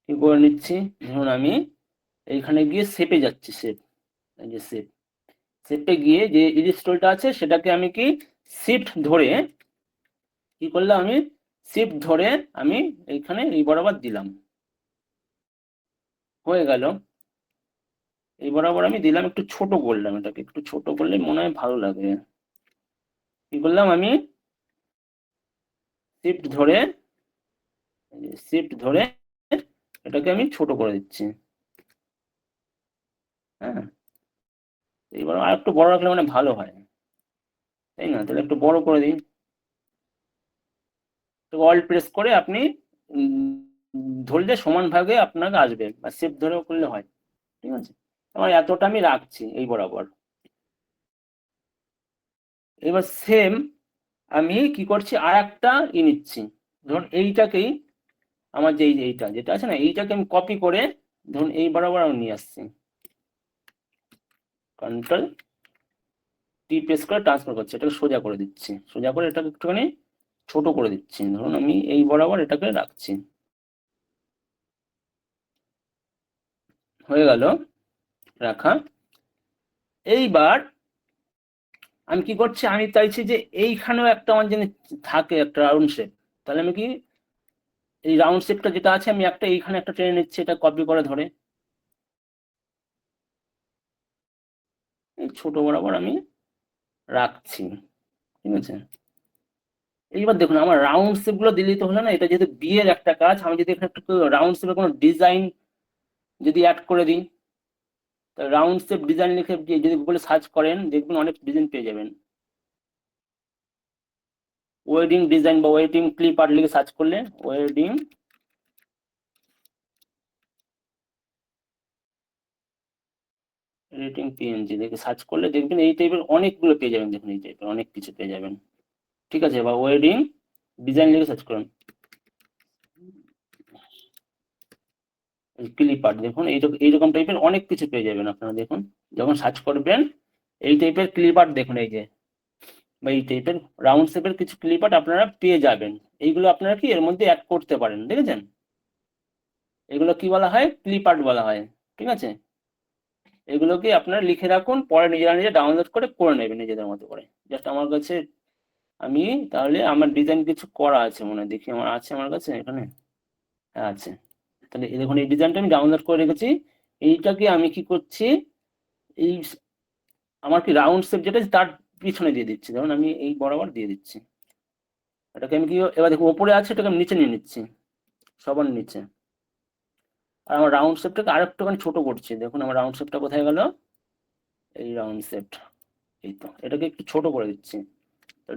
কি করে নিচ্ছি, ধরুন আমি এইখানে গিয়ে শেপে যাচ্ছি, শেপ, এই যে শেপ, শেপে গিয়ে যে ইলিশ টোলটা আছে সেটাকে আমি কি শিফট ধরে কি করলাম, আমি শিফট ধরে আমি এইখানে এই বরাবর দিলাম, হয়ে গেল। এই বরাবর আমি দিলাম, একটু ছোট করলাম, এটাকে একটু ছোট করলে মনে হয় ভালো লাগে। কি করলাম আমি, শিফট ধরে, শিফট ধরে এটাকে আমি ছোট করে দিচ্ছি। হ্যাঁ, এইবার আর একটু বড় রাখলে মানে ভালো হয়, তাই না? তাহলে একটু বড় করে দিই, অল্ট প্রেস করে আপনি ধরলে সমান ভাগে আপনাকে আসবে, বা শিফট ধরেও করলে হয়। ঠিক আছে, আমার এতটা আমি রাখছি এই বরাবর। এবার সেম আমি কি করছি, আর একটা নিচ্ছি, ধরুন এইটাকেই, আমার যে এইটা যেটা আছে না, এইটাকে আমি কপি করে ধরুন এই বরাবর আমি নিয়ে আসছি, কন্ট্রোল টি প্রেস করে ট্রান্সফার করছি, এটাকে সোজা করে দিচ্ছি, সোজা করে এটাকে একটুখানি ছোট করে দিচ্ছি, ধরুন আমি এই বরাবর এটাকে রাখছি, হয়ে গেল রাখা। এইবার আমি কি করছি, আমি চাইছি যে এইখানেও একটা আমার যেন থাকে একটা রাউন্ড শেপ, তাহলে আমি কি এই রাউন্ড শেপটা যেটা আছে আমি একটা এইখানে একটা টেনে নিচ্ছি, এটা কপি করে ধরে এই ছোট বরাবর আমি রাখছি। ঠিক আছে, এইবার দেখুন আমার রাউন্ড শেপ গুলো দিলেই তো হলো না, এটা যেহেতু বিয়ের একটা কাজ, আমি যদি এখানে একটু রাউন্ড শেপের কোনো ডিজাইন যদি অ্যাড করে দিই, রাউন্ড শেপ ডিজাইন লিখে যদি গুগলে সার্চ করেন দেখবেন অনেক ডিজাইন পেয়ে যাবেন। ওয়েডিং ডিজাইন বা ওয়েডিং ক্লিপ আর্ট লিখে সার্চ করলে, ওয়েডিং রেটিং পিএনজি দেখে সার্চ করলে দেখবেন এই টাইপের অনেকগুলো পেয়ে যাবেন, দেখুন এই টাইপের অনেক কিছু পেয়ে যাবেন। ঠিক আছে, বা ওয়েডিং ডিজাইন লিখে সার্চ করুন, ক্লিপ আর্ট, দেখুন এইরকম টাইপের অনেক কিছু পেয়ে যাবেন আপনারা। দেখুন যখন সার্চ করবেন এই টাইপের ক্লিপ আর্ট, দেখুন এই যে, বা এই টাইপের রাউন্ড শেপের কিছু ক্লিপ আর্ট আপনারা পেয়ে যাবেন। এইগুলো আপনারা কি এর মধ্যে অ্যাড করতে পারেন, দেখেছেন? এগুলো কি বলা হয়, ক্লিপ আর্ট বলা হয়। ঠিক আছে, এগুলোকে আপনারা লিখে রাখুন, পরে নিজেরা নিজে ডাউনলোড করে করে নেবেন নিজেদের মতো করে। জাস্ট আমার কাছে আমি, তাহলে আমার ডিজাইন কিছু করা আছে মনে হয়, দেখি আমার আছে আমার কাছে এখানে, হ্যাঁ আছে। তাহলে এই দেখুন এই ডিজাইনটা আমি ডাউনলোড করে রেখেছি। এইটাকে আমি কি করছি, এই আমার কি রাউন্ড শেপ যেটা তার পিছনে দিয়ে দিচ্ছি, ধরুন আমি এই বরাবর দিয়ে দিচ্ছি, এটাকে আমি কি এবার দেখুন ওপরে আছে, এটাকে আমি নিচে নিয়ে নিচ্ছি, সবার নিচে। আর আমার রাউন্ড শেপটাকে আর একটুখানি ছোট করছি, দেখুন আমার রাউন্ড শেপটা কোথায় গেল, এই রাউন্ড শেপ, এই তো, এটাকে একটু ছোট করে দিচ্ছি,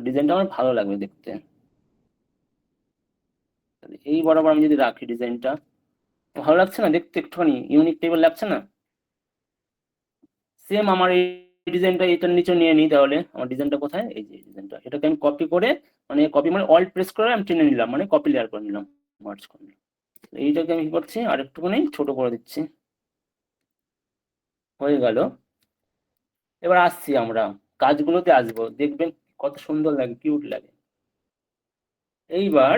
ডিজাইনটা আমার ভালো লাগবে দেখতে। এই বরাবর আমি যদি রাখি ডিজাইনটা, ভালো লাগছে না দেখতে, একটুখানি ইউনিক টাইপের লাগছে না? সেম আমার এই ডিজাইনটা এটার নিচে নিয়ে নিই, তাহলে আমার ডিজাইনটা কোথায়, এই যে ডিজাইনটা, এটাকে আমি কপি করে, মানে কপি মানে অল্ট প্রেস করে আমি টেনে নিলাম, মানে কপি লেয়ার করে নিলাম, মার্জ করে নিলাম। এইটাকে আমি কি করছি, আর একটুখানি ছোট করে দিচ্ছি, হয়ে গেল। এবার আসছি আমরা কাজগুলোতে আসবো, দেখবেন কত সুন্দর লাগে, কিউট লাগে। এইবার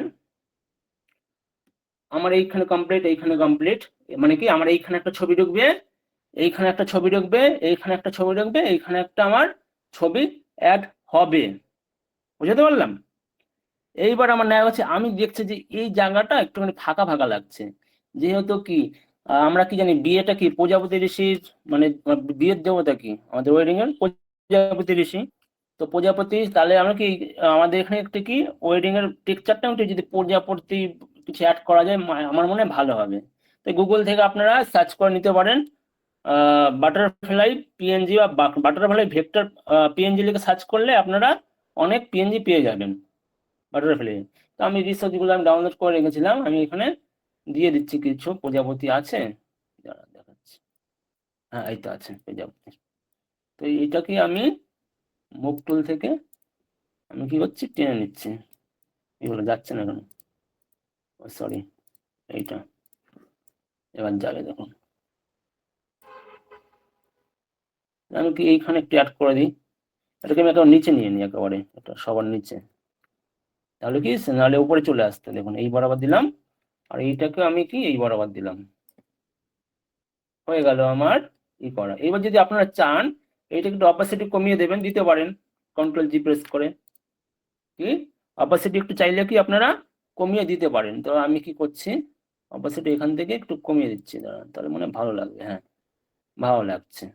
আমার এইখানে কমপ্লিট, এইখানে কমপ্লিট, মানে কি আমার এইখানে একটা ছবি ঢুকবে, এইখানে একটা ছবি ঢুকবে, এইখানে একটা ছবি ঢুকবে, এইখানে একটা আমার ছবি অ্যাড হবে, বুঝতে পারলাম? এইবার আমার নেওয়া হচ্ছে, আমি দেখছি যে এই জায়গাটা একটুখানি ফাঁকা ফাঁকা লাগছে, যেহেতু কি আমরা কি জানি বিয়েটা কি প্রজাপতি ঋষির, মানে বিয়ের দেবতা কি আমাদের ওয়েডিং এর প্রজাপতি ঋষি। তো প্রজাপতি, তাহলে আমরা কি আমাদের এখানে একটা কি ওয়েডিং এর টেক্সচারটা একটু যদি প্রজাপতি কিছু অ্যাড করা যায়, আমার মনে হয় ভালো হবে। তো গুগল থেকে আপনারা সার্চ করে নিতে পারেন, বাটারফ্লাই পিএনজি বা বাটারফ্লাই ভেক্টর পিএনজি লিখে সার্চ করলে আপনারা অনেক পিএনজি পেয়ে যাবেন বাটারফ্লাই। তো আমি রিসোর্সগুলো আমি ডাউনলোড করে রেখেছিলাম, আমি এখানে দিয়ে দিচ্ছি, কিছু প্রজাপতি আছে, দাঁড়া দেখাচ্ছি, হ্যাঁ এই তো আছে প্রজাপতি। তো এইটাকে আমি মুভ টুল থেকে আমি কি করছি, টেনে নিচ্ছি, এগুলো যাচ্ছে না কেন, সরি, এইটা এবার যাবে, দেখুন আমি কি এইখানে একটু অ্যাড করে দিই, এটাকে আমি একেবারে নিচে নিয়ে নিই, একেবারে এটা সবার নিচে, তাহলে কি নাহলে উপরে চলে আসতে, দেখুন এই বরাবর দিলাম, আর এইটাকে আমি কি এই বরাবর দিলাম, হয়ে গেল আমার ই করা। এবার যদি আপনারা চান এইটা একটু অপাসিটি কমিয়ে দেবেন, দিতে পারেন কন্ট্রোল জি প্রেস করে। কি অপাসিটি একটু চাইলে কি আপনারা কমিয়ে দিতে পারেন। তো আমি কি করছি, অপাসিটি এখান থেকে একটু কমিয়ে দিচ্ছি, দাঁড়ান, তাহলে মনে হয় ভালো লাগবে। হ্যাঁ, ভালো লাগছে।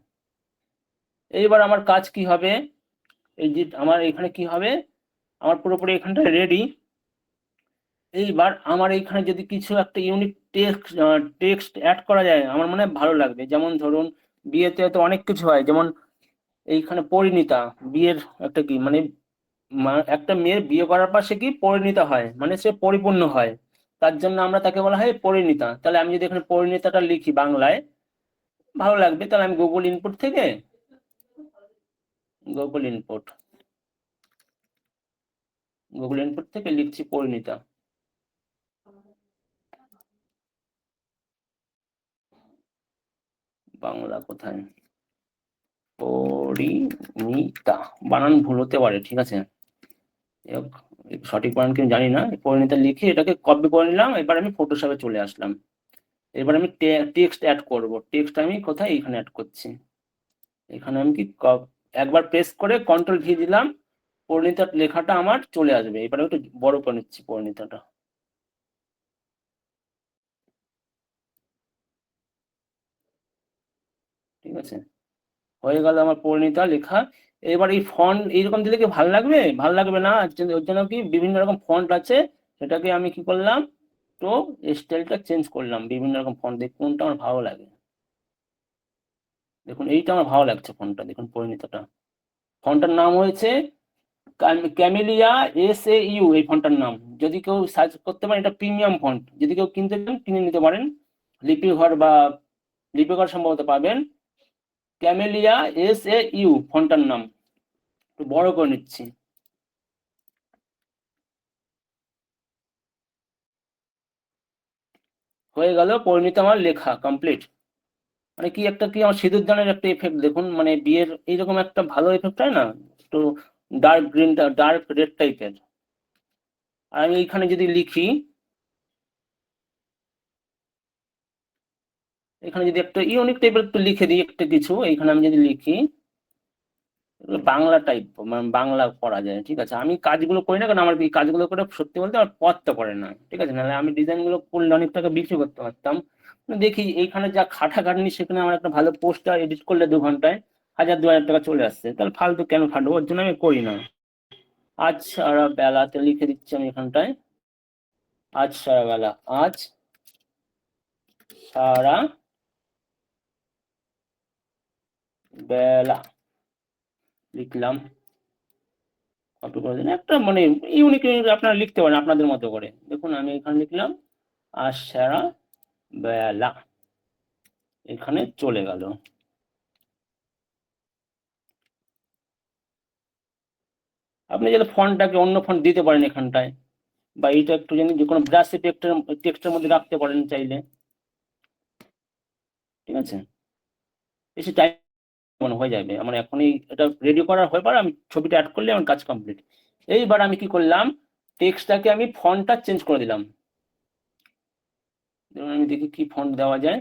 এইবার আমার কাজ কি হবে, এই যে আমার এখানে কি হবে, আমার পুরোপুরি এখানটা রেডি। এইবার আমার এইখানে যদি কিছু একটা ইউনিক টেক্সট অ্যাড করা যায় আমার মনে হয় ভালো লাগবে। যেমন ধরুন বিয়েতে তো অনেক কিছু হয়, যেমন এইখানে পরিণীতা, বিয়ের একটা কি মানে একটা মেয়ের বিয়ে করার পর সে কি পরিণীতা হয়, মানে সে পরিপূর্ণ হয়, তার জন্য আমরা তাকে বলা হয় পরিণীতা। তাহলে আমি যদি এখানে পরিণীতাটা লিখি বাংলায়, ভালো লাগবে। তাহলে আমি গুগল ইনপুট থেকে, গুগল ইনপুট গুগল ইনপুট থেকে লিখছি পরিণীতা। বাংলা কোথায়, পরিণীতা, বানান ভুল হতে পারে, ঠিক আছে, সঠিক বানান কিন্তু জানি না। পরিণীতা লিখে এটাকে কপি করে নিলাম। এবার আমি ফটোশপে চলে আসলাম। এবার আমি টেক্সট অ্যাড করব। টেক্সট আমি কোথায়, এখানে অ্যাড করছি। এখানে আমি কি একবার প্রেস করে কন্ট্রোল ভি দিলাম, পরিণীতার লেখাটা আমার চলে আসবে। এবার একটু বড় করে নিচ্ছি পরিণীতাটা। ঠিক আছে, হয়ে গেল আমার পরিণীতা লেখা। এবার এই ফন্ট এইরকম দিলে কি ভালো লাগবে, ভালো লাগবে না। ওর জন্য কি বিভিন্ন রকম ফন্ট আছে, সেটাকে আমি কি করলাম, তো স্টাইলটা চেঞ্জ করলাম, বিভিন্ন রকম ফন্ট দিয়ে কোনটা আমার ভালো লাগে। দেখুন এইটা আমার ভালো লাগছে ফন্টটা, দেখুন পরিণীতাটা। ফন্টটার নাম হয়েছে ক্যামেলিয়া SAU, এই ফন্টটার নাম। যদি কেউ সার্চ করতে পারেন, এটা প্রিমিয়াম ফন্ট, যদি কেউ কিনতে চান কিনে নিতে পারেন। লিপিঘর বা লিপিঘর সম্ভবত পাবেন। ক্যামেলিয়া SAU ফন্টটার নাম। একটু বড় করে নিচ্ছি। হয়ে গেল পরিণীতা আমার লেখা কমপ্লিট। মানে কি একটা কি আমার সিঁদুর দানের একটা এফেক্ট দেখুন, মানে বিয়ের এইরকম একটা ভালো এফেক্ট হয় না, একটু ডার্ক গ্রিনটা ডার্ক রেড টাইপের। আর আমি এইখানে যদি লিখি, এখানে যদি একটা ইউনিক টাইপের একটু লিখে দিই একটা কিছু, এইখানে আমি যদি লিখি বাংলা টাইপ, মানে বাংলা করা যায়, ঠিক আছে। আমি কাজগুলো করি না, কারণ আমার এই কাজগুলো করে সত্যি বলতে আমার পড়তে পারে না, ঠিক আছে, নাহলে আমি ডিজাইন গুলো করলে অনেক টাকা বিক্রি করতে পারতাম। দেখি এইখানে যা খাটাখাটনি, সেখানে আমার একটা ভালো পোস্টার এডিট করলে 2 ঘন্টায় 1000-2000 টাকা চলে আসছে, তাহলে ফালতু কেন খাটবো, ওর জন্য আমি করি না। আজ সারা বেলাতে লিখে দিচ্ছি আমি এখানটায়, আজ সারা বেলা, আজ সারা বেলা লিখলাম, কপি করে দিন একটা, মানে ইউনিক আপনারা লিখতে পারেন আপনাদের মতো করে। দেখুন আমি এখানে লিখলাম আজ সারা বেলা, এখানে চলে গেল। আপনি যদি ফন্টটাকে অন্য ফন্ট দিতে পারেন এখানটায়, বা এইটা একটু জানি যে কোনো ব্রাশ টেক্সটের মধ্যে রাখতে পারেন চাইলে, ঠিক আছে। বেশি টাইম মনে হয়ে যাবে আমার, এখনই এটা রেডি করার হয়ে পর আমি ছবিটা অ্যাড করলে আমার কাজ কমপ্লিট। এইবার আমি কি করলাম, টেক্সটটাকে আমি ফন্টটা চেঞ্জ করে দিলাম। আমি দেখি কি ফন্ট দেওয়া যায়,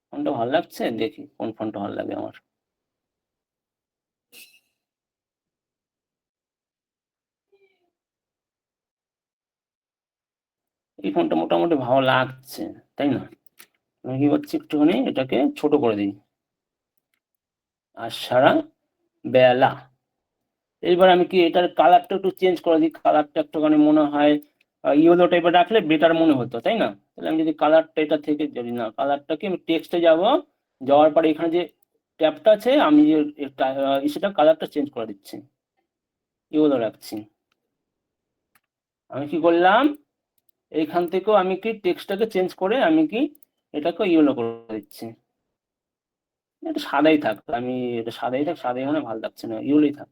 ফন্টটা ভালো লাগছে, দেখি কোন ফন্টটা ভালো লাগে আমার। এই ফন্টটা মোটামুটি ভালো লাগছে, তাই না। আমি কি করছি, একটুখানি এটাকে ছোট করে দিই, আর সারা বেলা। এইবার আমি কি এটার কালারটা একটু চেঞ্জ করে দিই, কালারটা একটুখানি মনে হয় ইয়েলো টাইপের রাখলে বেটার মনে হতো, তাই না। তাহলে আমি যদি কালারটা এটা থেকে, যদি না কালারটাকে আমি টেক্সটে যাব, যাওয়ার পরে এখানে যে ট্যাবটা আছে, আমি যে সেটা কালারটা চেঞ্জ করে দিচ্ছি, ইয়েলো রাখছি। আমি কি করলাম, এইখান থেকেও আমি কি টেক্সটটাকে চেঞ্জ করে আমি কি এটাকে ইয়েলো করে দিচ্ছি। এটা সাদাই থাক, আমি এটা সাদাই থাক, সাদাই মানে ভালো লাগছে না, ইয়েলোই থাক,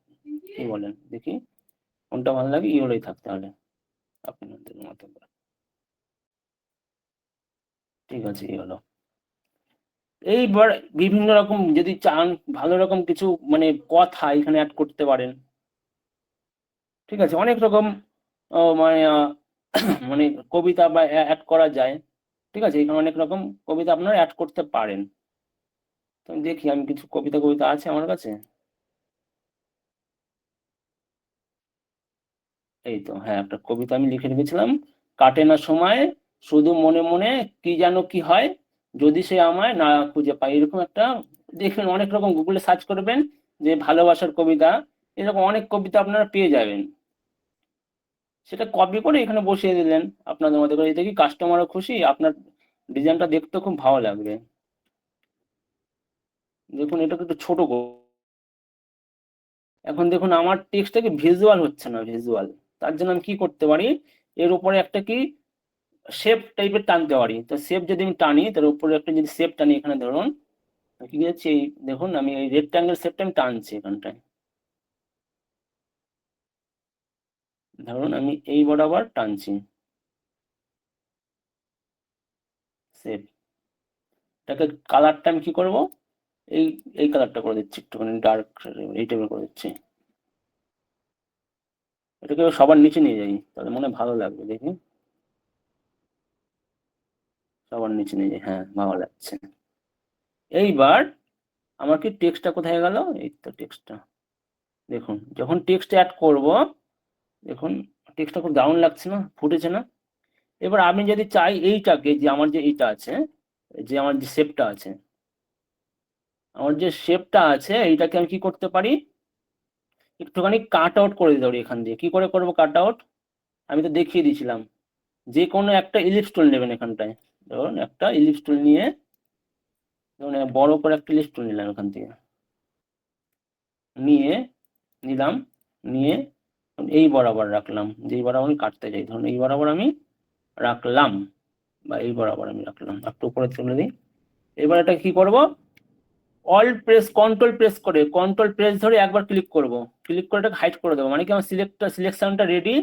কি বলেন দেখি কোনটা ভালো লাগে, ইয়েলোই থাক তাহলে আপনাদের মতো করে। ঠিক আছে, ইয়েলো। এইবার বিভিন্ন রকম যদি চান ভালো রকম কিছু মানে কথা এখানে অ্যাড করতে পারেন, ঠিক আছে, অনেক রকম মানে মানে কবিতা বা অ্যাড করা যায়, ঠিক আছে? এখানে অনেক রকম কবিতা আপনারা অ্যাড করতে পারেন। তো দেখি আমি কিছু কবিতা কবিতা আছে আমার কাছে। এই তো, হ্যাঁ, একটা কবিতা আমি লিখে রেখেছিলাম। কাটে না সময় শুধু মনে মনে, কি যেন কি হয় যদি সে আমায় না খুঁজে পায়, এরকম একটা। দেখবেন অনেক রকম গুগলে সার্চ করবেন যে ভালোবাসার কবিতা, এরকম অনেক কবিতা আপনারা পেয়ে যাবেন। সেটা কপি করে এখানে বসিয়ে দিলেন আপনাদের মধ্যে করে, এতে কি কাস্টমারও খুশি, আপনার ডিজাইনটা দেখতে খুব ভালো লাগবে। দেখুন এটাকে একটু ছোট এখন দেখুন আমার টেক্সটটা কি ভিজুয়াল হচ্ছে না, ভিজুয়াল। তার জন্য আমি কি করতে পারি, এর উপরে একটা কি শেপ টাইপের টানতে পারি। তো শেপ যদি আমি টানি, তার উপরে একটা যদি শেপ টানি, এখানে ধরুন কি হচ্ছে, এই দেখুন আমি এই রেক্টাঙ্গেল শেপটা আমি টানছি এখানটায়। ধরুন আমি এই বরাবর টানছি শেপ। এটাকে কালারটা আমি কি করব, এই এই কালারটা করে দিচ্ছি, একটুখানি ডার্ক এই টাইপের করে দিচ্ছি। এটাকে সবার নিচে নিয়ে যাই, তাহলে মনে হয় ভালো লাগবে, দেখি সবার নিচে নিয়ে যাই, হ্যাঁ ভালো লাগছে। এইবার আমার কি টেক্সটটা কোথায় গেল, এই তো টেক্সটটা। দেখুন যখন টেক্সট অ্যাড করব, দেখুন টেক্সটটা খুব দারুণ লাগছে না, ফুটেছে না? এবার আমি যদি চাই এইটাকে, যে আমার যে এইটা আছে, যে আমার যে শেপটা আছে, আমার যে শেপটা আছে এইটাকে আমি কি করতে পারি, একটুখানি কাট আউট করে দিতে পারি। এখান দিয়ে কি করে করবো কাট আউট, আমি তো দেখিয়ে দিয়েছিলাম। যে কোনো একটা ইলিপস টুল নেবেন এখানটায়, ধরুন একটা ইলিপস টুল নিয়ে, ধরুন বড় করে একটা ইলিপস টুল নিলাম এখান থেকে, নিয়ে নিলাম, নিয়ে এই বরাবর রাখলাম, যেই বরাবর আমি কাটতে চাই, ধরুন এই বরাবর আমি রাখলাম, বা এই বরাবর আমি রাখলাম, একটু উপরে তুলে দিই। এবার এটা কি করব, অল্ট প্রেস কন্ট্রোল প্রেস করে, কন্ট্রোল প্রেস ধরে একবার ক্লিক করব, ক্লিক করে এটাকে হাইড করে দেবো, মানে কি আমার সিলেকশনটা রেডি।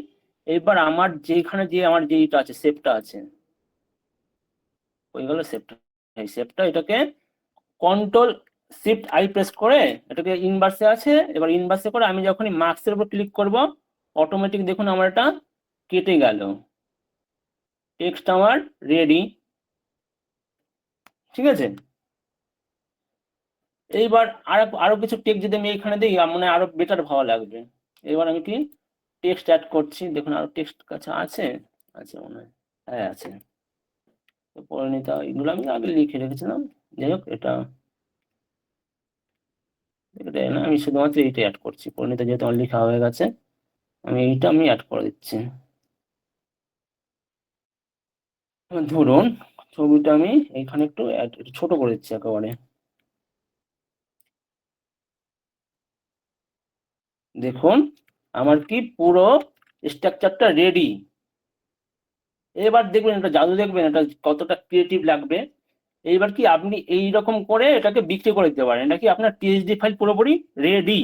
এবার আমার যেখানে যে আমার যেইটা আছে শেপটা আছে, ওই গেল শেপটা, এই শেপটা, এটাকে কন্ট্রোল শিফট আই প্রেস করে এটাকে ইনভার্সে আছে, এবার ইনভার্সে করে আমি যখনই মার্কসের উপর ক্লিক করব, অটোমেটিক দেখুন আমার এটা কেটে গেল, টেক্সট আমার রেডি, ঠিক আছে? এইবার আরো আরো কিছু টেক্সট যদি আমি এখানে দিই, মানে আরো বেটার ভালো লাগবে। এবার আমি কি টেক্সট অ্যাড করছি, দেখুন আরো টেক্সট কাছে আছে, আছে মনে হয়, হ্যাঁ আছে। তো পরিণীতা, এগুলো আমি আগে লিখে রেখেছিলাম। যাই হোক, এটা এটা না, আমি শুধুমাত্র এইটা অ্যাড করছি, পরিণীতা যেহেতু আমার লেখা হয়ে গেছে, এইটা আমি অ্যাড করে দিচ্ছি। ধরুন ছবিটা আমি এখানে একটু একটু ছোট করে দিচ্ছি একেবারে। দেখুন আমার কি পুরো স্ট্রাকচারটা রেডি। এবার দেখবেন এটা জাদু, দেখবেন এটা কতটা ক্রিয়েটিভ লাগবে। এইবার কি আপনি এই রকম করে এটাকে বিক্রি করে দিতে পারেন, এটা কি আপনার পিএইচডি ফাইল পুরোপুরি রেডি।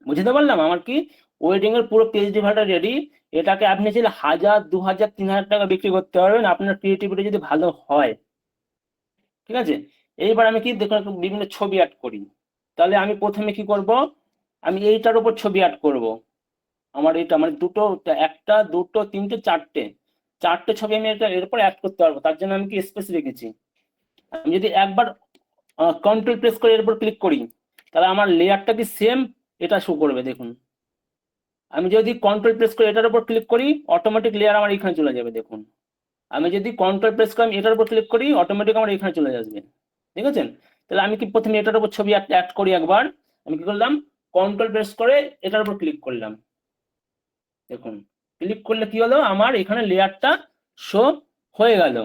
বুঝতে পারলাম, আমার কি ওয়েডিং এর পুরো পিএইচডি ফাইলটা রেডি। এটাকে আপনি চাইলে 1000, 2000, 3000 টাকা বিক্রি করতে পারবেন, আপনার ক্রিয়েটিভিটি যদি ভালো হয়, ঠিক আছে? এইবার আমি কি দেখুন একটু বিভিন্ন ছবি অ্যাড করি। তাহলে আমি প্রথমে কি করব, আমি এইটার উপর ছবি অ্যাড করব। আমার এটা মানে দুটো, একটা দুটো তিনটে চারটে, চারটে ছবি আমি এটা এর উপর অ্যাড করতে পারবো। তার জন্য আমি কি স্পেস রেখেছি। আমি যদি একবার কন্ট্রোল প্রেস করে এর উপর ক্লিক করি, তাহলে আমার লেয়ারটা কি সেম এটা শো করবে, দেখুন। আমি যদি কন্ট্রোল প্রেস করে এটার উপর ক্লিক করি, অটোমেটিক লেয়ার আমার এখানে চলে যাবে, দেখুন। আমি যদি কন্ট্রোল প্রেস করে আমি এটার উপর ক্লিক করি, অটোমেটিক আমার এখানে চলে আসবে, ঠিক আছে? তাহলে আমি কি প্রথমে এটার উপর ছবি অ্যাড করি একবার। আমি কি করলাম, কন্ট্রোল প্রেস করে এটার উপর ক্লিক করলাম, দেখুন। ক্লিক করলে কি হলো, আমার এখানে লেয়ারটা শো হয়ে গেল।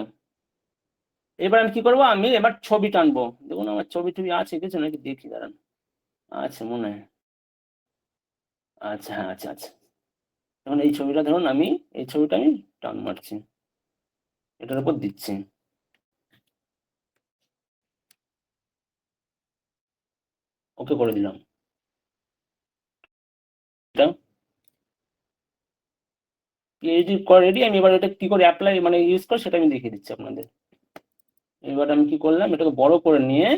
এবার আমি কি করব, আমি এবার ছবি টানবো। দেখুন আমার ছবি টবি আছে কিছু নাকি, দেখি দাঁড়ান, আচ্ছা মনে হয়, আচ্ছা হ্যাঁ আচ্ছা আচ্ছা। এখন এই ছবিটা ধরুন, আমি এই ছবিটা আমি টান মারছি, এটার উপর দিচ্ছি, ওকে করে দিলাম। এটা পিএইচডি করা রেডি। আমি এবার এটা কি করে অ্যাপ্লাই মানে ইউজ করে সেটা আমি দেখিয়ে দিচ্ছি আপনাদের। এবার আমি কি করলাম, এটাকে বড় করে নিয়ে,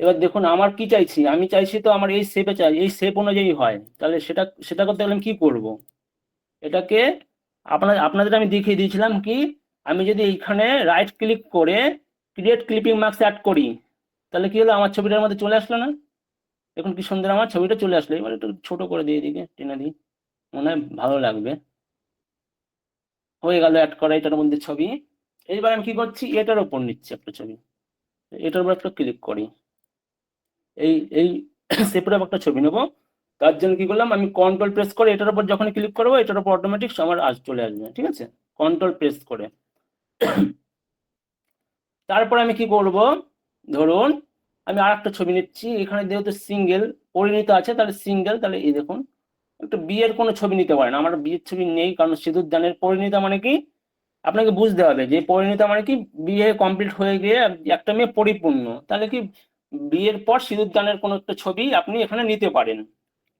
এবার দেখুন আমার কি চাইছি, আমি চাইছি তো আমার এই শেপে চাই, এই শেপ অনুযায়ী হয়, তাহলে সেটা সেটা করতে গেলে আমি কি করব, এটাকে আপনাদের আমি দেখিয়ে দিয়েছিলাম কি, আমি যদি এইখানে রাইট ক্লিক করে ক্রিয়েট ক্লিপিং মার্কস অ্যাড করি, তাহলে কি হলো, আমার ছবিটার মধ্যে চলে আসলো না? দেখুন কি সুন্দর আমার ছবিটা চলে আসলো। এবার একটু ছোট করে দিয়ে দিকে টেনে দিই, মনে হয় ভালো লাগবে। হয়ে গেল অ্যাড করা এটার মধ্যে ছবি। এইবার আমি কি করছি, এটার উপর নিচ্ছি একটা ছবি, এটার উপর একটা ক্লিক করি, এই এই সেপারেট একটা ছবি নেবো। তার জন্য কি করলাম, আমি কন্ট্রোল প্রেস করে এটার উপর যখন ক্লিক করবো, এটার উপর অটোমেটিক আমার চলে আসবে, ঠিক আছে, কন্ট্রোল প্রেস করে। তারপর আমি কি করব, ধরুন আমি আর একটা ছবি নিচ্ছি, এখানে যেহেতু সিঙ্গেল পরিণীত আছে, তাহলে সিঙ্গেল, তাহলে এই দেখুন একটা বিয়ের কোনো ছবি নিতে পারেন, আমার বিয়ের ছবি নেই, কারণ সিঁদুর দানের পরিণীতা মানে কি, আপনাকে বুঝতে হবে যে পরিণীতা মানে কি, বিয়ে কমপ্লিট হয়ে গিয়ে একটা মেয়ে পরিপূর্ণ, তাহলে কি বিয়ের পর সিঁদুর দানের কোনো একটা ছবি আপনি এখানে নিতে পারেন।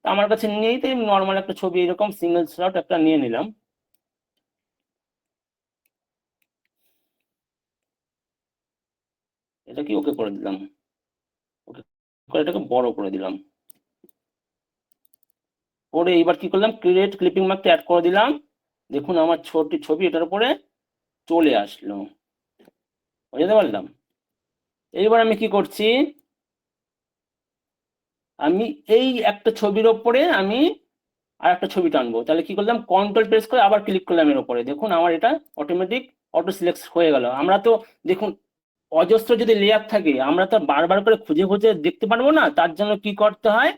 তা আমার কাছে নেই, তাই নর্মাল একটা ছবি এরকম সিঙ্গেল শট একটা নিয়ে নিলাম। এটা কি ওকে করে দিলাম, ওকে করে এটাকে বড় করে দিলাম, করে এইবার কি করলাম, ক্রিয়েট ক্লিপিং মার্কটা অ্যাড করে দিলাম। দেখুন আমার ছোট ছবি এটার উপরে চলে আসলো, বুঝতে পারলাম। এইবার আমি কি করছি, আমি এই একটা ছবির ওপরে আমি আর একটা ছবি টানবো, তাহলে কি করলাম, কন্ট্রোল প্রেস করে আবার ক্লিক করলাম এর উপরে, দেখুন আমার এটা অটোমেটিক অটো সিলেক্ট হয়ে গেল। আমরা তো দেখুন অজস্র যদি লেয়ার থাকে, আমরা তো বারবার করে খুঁজে খুঁজে দেখতে পারবো না, তার জন্য কি করতে হয়,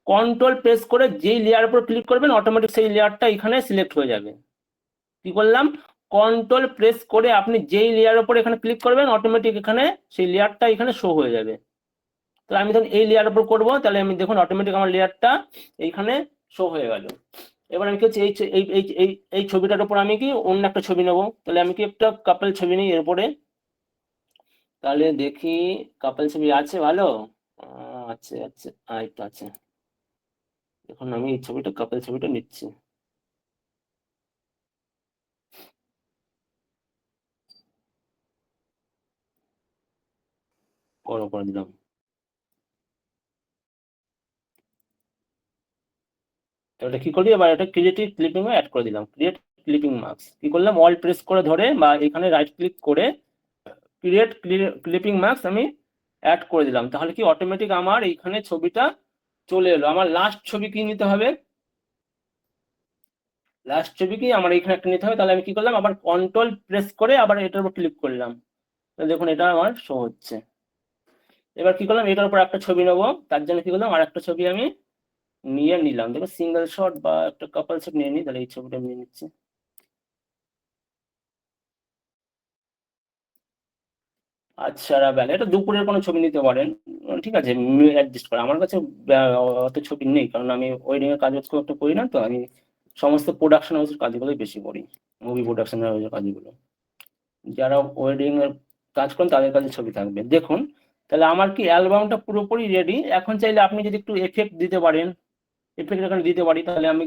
কন্ট্রোল প্রেস করে যেই লেয়ার উপর ক্লিক করবেন অটোমেটিক সেই লেয়ারটা এখানে সিলেক্ট হয়ে যাবে। কি করলাম, কন্ট্রোল প্রেস করে আপনি যেই লেয়ার উপর এখানে ক্লিক করবেন অটোমেটিক এখানে সেই লেয়ারটা এখানে শো হয়ে যাবে। তো আমি ধরুন এই লেয়ার উপর করবো, তাহলে আমি দেখুন অটোমেটিক আমার লেয়ারটা এইখানে শো হয়ে গেল। এবার আমি কি হচ্ছে, এই এই এই এই ছবিটার উপর আমি কি অন্য একটা ছবি নেবো, তাহলে আমি কি একটা কাপল ছবি নিই এর উপরে, তাহলে দেখি কাপল ছবি আছে ভালো, আছে আছে, এই তো আছে। এখন আমি এই ছবিটা কাপল ছবিটা নিচ্ছি, বড় করে দিলাম। তো এটা কি করি, এবার এটা ক্রিয়েটিভ ক্লিপিং অ্যাড করে দিলাম, ক্রিয়েট ক্লিপিং মার্কস কি করলাম, অল প্রেস করে ধরে বা এখানে রাইট ক্লিক করে ক্রিয়েট ক্লিপিং মার্কস আমি অ্যাড করে দিলাম, তাহলে কি অটোমেটিক আমার এইখানে ছবিটা চলে এলো। আমার লাস্ট ছবি কি নিতে হবে, লাস্ট ছবি কি আমার এখানে একটা নিতে হবে, তাহলে আমি কি করলাম, আবার কন্ট্রোল প্রেস করে আবার এটার উপর ক্লিক করলাম, তো দেখুন এটা আমার শো হচ্ছে। এবার কি করলাম, এটার উপর একটা ছবি নেবো, তার জন্য কি করলাম, আর একটা ছবি আমি নিয়ে নিলাম, দেখো সিঙ্গেল শট বা একটা কাপল শট নিয়ে নিই, তাহলে এই ছবিটা নিয়ে নিচ্ছি। আচ্ছা রাবেল, এটা দুপুরের কোনো ছবি নিতে পারেন, ঠিক আছে, অ্যাডজাস্ট করে। আমার কাছে অত ছবি নেই, কারণ আমি ওয়েডিং এর কাজ খুব একটা করি না, তো আমি সমস্ত প্রোডাকশন হাউসের কাজগুলোই বেশি করি, মুভি প্রোডাকশন হাউসের কাজগুলো। যারা ওয়েডিং এর কাজ করেন তাদের কাছে ছবি থাকবে। দেখুন তাহলে আমার কি অ্যালবামটা পুরোপুরি রেডি। এখন চাইলে আপনি যদি একটু এফেক্ট দিতে পারেন, এফেক্ট এখানে দিতে পারি, তাহলে আমি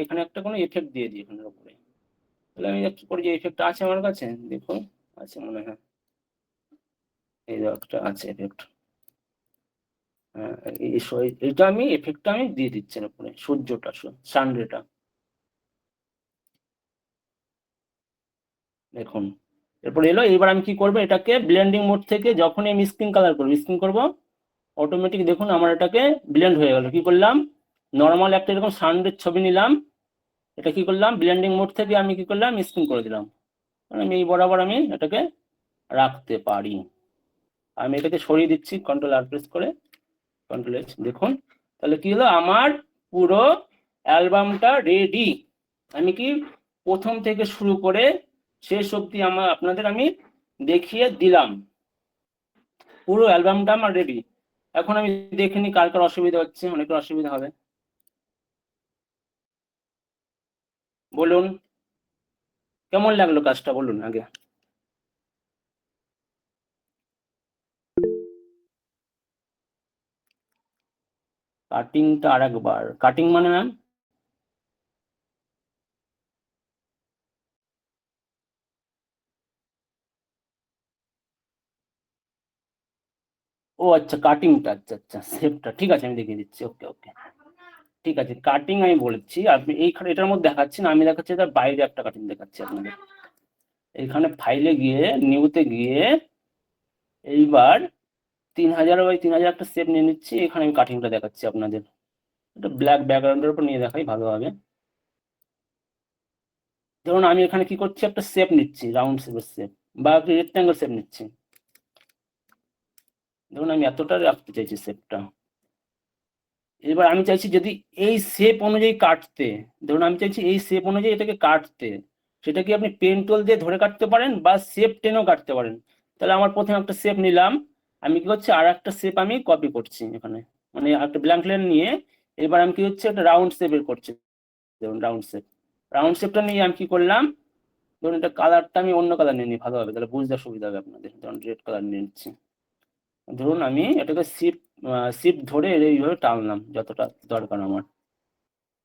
এখানে একটা কোনো এফেক্ট দিয়ে দিই এখানের উপরে। তাহলে আমি কি করি, যে এফেক্ট আছে আমার কাছে, দেখুন আছে মনে হয়, এই যে একটা আছে এফেক্ট। হ্যাঁ, এইটা আমি এফেক্টটা আমি দিয়ে দিচ্ছি এর উপরে, সূর্যটা, সানরেটা, দেখুন এরপর এলো। এবার আমি কি করবো, এটাকে ব্লেন্ডিং মোড থেকে যখনই আমি স্ক্রিন কালার করবো, স্ক্রিন করবো, অটোমেটিক দেখুন আমার এটাকে ব্লেন্ড হয়ে গেল। কি করলাম, নর্মাল একটা এরকম সানরের ছবি নিলাম, এটা কি করলাম, ব্লেন্ডিং মোড থেকে আমি কি করলাম, স্ক্রিন করে দিলাম, আমি এই বরাবর আমি এটাকে রাখতে পারি। আমি এটাকে সরিয়ে দিচ্ছি কন্ট্রোল আর প্রেস করে, কন্ট্রোল এইচ, দেখুন তাহলে কি হলো, আমার পুরো অ্যালবামটা রেডি। আমি কি প্রথম থেকে শুরু করে শেষ অবধি আপনাদের আমি দেখিয়ে দিলাম, পুরো অ্যালবামটা আমার রেডি। এখন আমি দেখিনি কার কার অসুবিধা হচ্ছে, অনেকের অসুবিধা হবে, বলুন কেমন লাগলো কাজটা, বলুন আগে। কাটিংটা আর একবার, কাটিং মানে ম্যাম, ও আচ্ছা কাটিংটা, আচ্ছা আচ্ছা শেপটা, ঠিক আছে আমি দেখিয়ে দিচ্ছি, ওকে ওকে। ঠিক আছে, কাটিং আমি বলেছি, আপনি এইখানে এটার মধ্যে দেখাচ্ছি না, আমি দেখাচ্ছি তার বাইরে একটা কাটিং দেখাচ্ছি আপনাদের। এইখানে ফাইলে গিয়ে নিউতে গিয়ে এইবার 3000 বাই 3000 একটা শেপ নিয়ে নিচ্ছি, এখানে আমি কাটিংটা দেখাচ্ছি আপনাদের। এটা ব্ল্যাক ব্যাকগ্রাউন্ডের উপর নিয়ে দেখাই ভালোভাবে। ধরুন আমি এখানে কি করছি, একটা শেপ নিচ্ছি, রাউন্ড শেপের শেপ বা রেক্ট্যাঙ্গেল শেপ নিচ্ছি। ধরুন আমি এতটা রাখতে চাইছি শেপটা। এবার আমি চাইছি যদি এই শেপ অনুযায়ী কাটতে, ধরুন আমি চাইছি এই শেপ অনুযায়ী এটাকে কাটতে, সেটা কি আপনি পেন টুল দিয়ে ধরে কাটতে পারেন বা শেপ টেনেও কাটতে পারেন। তাহলে আমার প্রথমে একটা শেপ নিলাম, আমি কি করছি আর একটা শেপ আমি কপি করছি এখানে, মানে একটা ব্ল্যাঙ্ক লাইন নিয়ে এবার আমি কি হচ্ছে একটা রাউন্ড শেপ বের করছি। ধরুন রাউন্ড শেপটা নিয়ে আমি কি করলাম, ধরুন এটা কালারটা আমি অন্য কালার নিয়ে নিই, ভালো হবে, তাহলে বুঝতে সুবিধা হবে আপনাদের। ধরুন রেড কালার নিয়ে নিচ্ছি। ধরুন আমি এটাকে শিপ ধরে এইভাবে টানলাম যতটা দরকার আমার।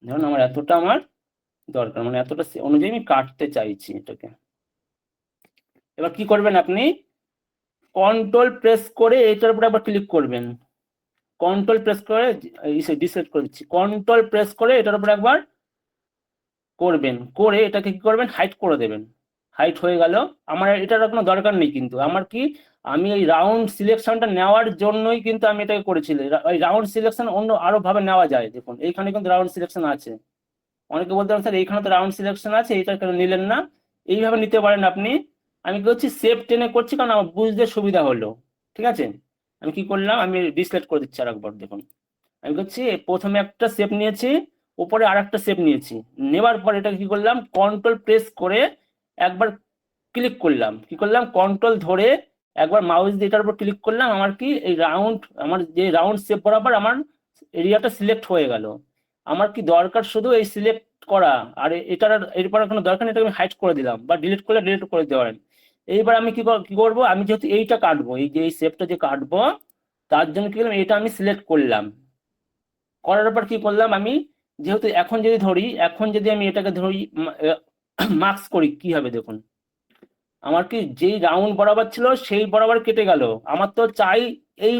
ধরুন আমার এতটা আমার দরকার, মানে এতটা অনুযায়ী আমি কাটতে চাইছি এটাকে। এবার কি করবেন, আপনি কন্ট্রোল প্রেস করে এটার উপরে আবার ক্লিক করবেন। কন্ট্রোল প্রেস করে ডিসেক্ট করে দিচ্ছি, কন্ট্রোল প্রেস করে এটার উপরে একবার করবেন, করে এটাকে কি করবেন, হাইট করে দেবেন। হাইট হয়ে গেল। আমার এটার কোনো দরকার নেই, কিন্তু আমার কি, আমি এই রাউন্ড সিলেকশনটা নেওয়ার জন্যই কিন্তু আমি এটাকে করেছিলাম। এই রাউন্ড সিলেকশন অন্য আরো ভাবে নেওয়া যায়, দেখুন এইখানে কিন্তু রাউন্ড সিলেকশন আছে। অনেকে বলতে পারেন স্যার এইখানে তো রাউন্ড সিলেকশন আছে, এটা কেন নিলেন না। এইভাবে নিতে পারেন আপনি। আমি কি করছি, সেভ টেনে করছি কারণ আমার বুঝতে সুবিধা হলো। ঠিক আছে, আমি কি করলাম, আমি ডিসলেক্ট করে দিচ্ছি আরেকবার। দেখুন আমি করছি প্রথমে একটা শেপ নিয়েছি, উপরে আর একটা শেপ নিয়েছি, নেবার পর এটা কি করলাম, কন্ট্রোল প্রেস করে একবার ক্লিক করলাম, কি করলাম, কন্ট্রোল ধরে একবার মাউস দিয়ে এটার উপর ক্লিক করলাম, আমার কি এই রাউন্ড, আমার যে রাউন্ড শেপ বরাবর আমার এরিয়াটা সিলেক্ট হয়ে গেল। আমার কি দরকার শুধু এই সিলেক্ট করা, আর এটার এরপর কোনো দরকার নেই, এটাকে আমি হাইড করে দিলাম বা ডিলিট করলে ডিলিট করে দিতে পারেন। এইবার আমি কি করবো, আমি যেহেতু এইটা কাটবো, এই যে এই শেপটা যে কাটবো, তার জন্য কি করলাম, এটা আমি সিলেক্ট করলাম। করার পর কি করলাম আমি, যেহেতু এখন যদি আমি এটাকে ধরি মার্কস করি, কি হবে দেখুন, আমার কি যেই রাউন্ড বরাবর ছিল সেই বরাবর কেটে গেল। আমার তো চাই এই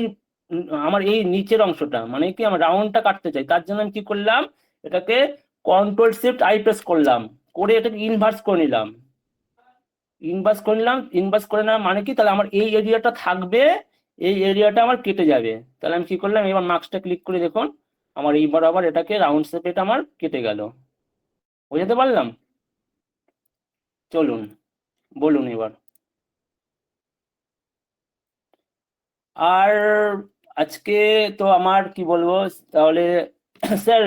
আমার এই নিচের অংশটা, মানে কি আমার রাউন্ডটা কাটতে চাই, তার জন্য আমি কি করলাম, এটাকে কন্ট্রোল শিফট আই প্রেস করলাম, করে এটাকে ইনভার্স করে নিলাম। ইনভার্স করে নেওয়া মানে কি, তাহলে আমার এই এরিয়াটা থাকবে, এই এরিয়াটা আমার কেটে যাবে। তাহলে আমি কি করলাম, এবার মার্কসটা ক্লিক করে দেখুন আমার এই বরাবর এটাকে রাউন্ড শেপে এটা আমার কেটে গেল। বুঝতে পারলাম? চলুন, বলুন এবার। আর আজকে তো আমার কি বলবো তাহলে, স্যার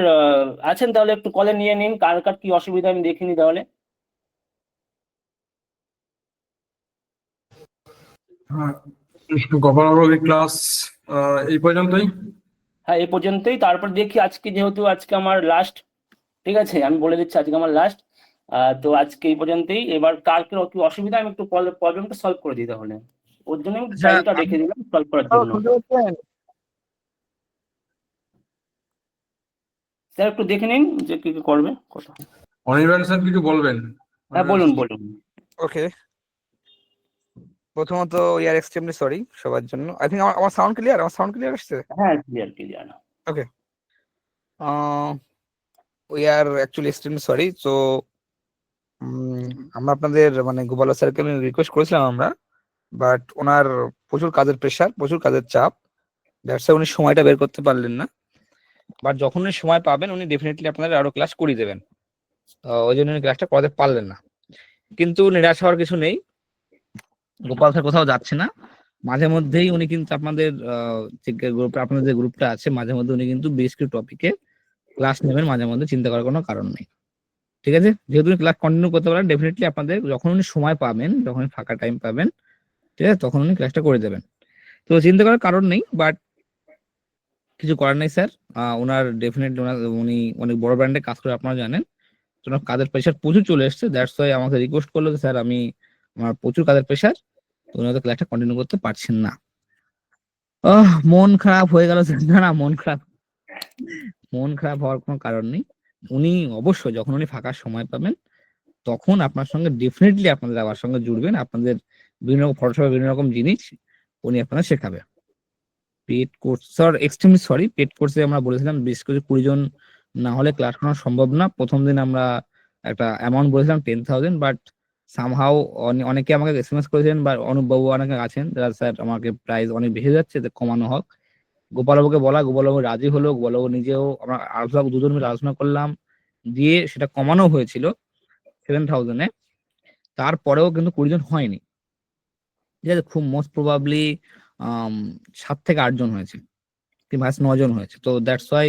আছেন তাহলে একটু কলে নিয়ে নিন, কার কার কি অসুবিধা আমি দেখিনি তাহলে। হ্যাঁ, গভর্নর ক্লাস এই পর্যন্তই। হ্যাঁ এই পর্যন্তই, তারপর দেখি আজকে, যেহেতু আজকে আমার লাস্ট, ঠিক আছে আমি বলে দিচ্ছি আজকে আমার লাস্ট। তো আজকে এই পর্যন্তই, এবার কার কি অসুবিধা আমি একটু প্রবলেমটা সলভ করে দিই তাহলে, ওর জন্য আমি আচ্ছা, টাইমটা রেখে দিলাম সলভ করার জন্য। শুনতে পাচ্ছেন? স্যার একটু দেখে নিন যে কি কি করবে কথা। অনির্বাণ স্যার কিছু বলবেন? হ্যাঁ বলুন বলুন। ওকে, প্রথমত উই আর এক্সট্রিমলি সরি সবার জন্য। আই থিঙ্ক আমার সাউন্ড ক্লিয়ার আসছে। হ্যাঁ clear. Okay, we are actually extremely sorry. তো আমরা আপনাদের মানে গোপাল স্যারকে রিকোয়েস্ট করেছিলাম আমরা, বাট ওনার প্রচুর কাজের প্রেশার, প্রচুর কাজের চাপ, দ্যাটস উনি সময়টা বের করতে পারলেন না। বাট যখন উনি সময় পাবেন উনি ডেফিনেটলি আপনাদের আরো ক্লাস করিয়ে দেবেন। ওই জন্য উনি ক্লাসটা করাতে পারলেন না, কিন্তু নিরাশ হওয়ার কিছু নেই। গোপাল স্যার কোথাও যাচ্ছে না, মাঝে মধ্যেই উনি কিন্তু আপনাদের আপনাদের যে গ্রুপটা আছে মাঝে মধ্যে উনি কিন্তু বেশ কিছু টপিকে ক্লাস নেবেন, মাঝে মধ্যে চিন্তা করার কোনো কারণ নেই। ঠিক আছে, যেহেতু উনি ক্লাস কন্টিনিউ করতে পারেন, ডেফিনেটলি আপনাদের যখন উনি সময় পাবেন, যখন ফাঁকা টাইম পাবেন, ঠিক আছে, তখন উনি ক্লাসটা করে দেবেন। তো চিন্তা করার কারণ নেই, বাট কিছু করার নেই স্যার। ওনার ডেফিনেটলি উনি অনেক বড় ব্র্যান্ডে কাজ করে, আপনারা জানেন। ওনার কাজের প্রেশার প্রচুর চলে এসছে, দ্যাটস ওয়াই আমাকে রিকোয়েস্ট করলো যে স্যার আমার প্রচুর কাজের প্রেশার, উনি হয়তো ক্লাসটা কন্টিনিউ করতে পারছেন না। মন খারাপ হয়ে গেল। না, মন খারাপ হওয়ার কোনো কারণ নেই। উনি অবশ্যই যখন উনি ফাঁকা সময় পাবেন তখন আপনার সঙ্গে ডেফিনেটলি আপনাদের আবার সঙ্গে জুড়বেন, আপনাদের বিভিন্ন রকম ফটোশপের বিভিন্ন রকম জিনিস উনি আপনারা শেখাবে। Paid course sir extremely sorry, paid কোর্সে আমরা বলেছিলাম বেশ কিছু 20 জন না হলে ক্লাস করানো সম্ভব না। প্রথম দিন আমরা একটা অ্যামাউন্ট বলেছিলাম 10,000, বাট সামহাও অনেকে আমাকে এসএমএস করেছেন বা অনুপবাবু অনেকে আছেন যারা স্যার আমাকে প্রাইস অনেক বেশি যাচ্ছে, তো কমানো হোক। গোপালবাবুকে বলা, গোপালবাবু রাজি হলো, গোপালবাবু নিজেও, আমরা আলোচনা, দুজন মিলে আলোচনা করলাম, দিয়ে সেটা কমানো হয়েছিল 7,000-এ। তারপরেও কিন্তু 20 জন হয়নি, ঠিক আছে। খুব মোস্ট প্রবাবলি 7 থেকে 8 জন হয়েছে, কিংবা 9 জন হয়েছে। তো দ্যাটস ওয়াই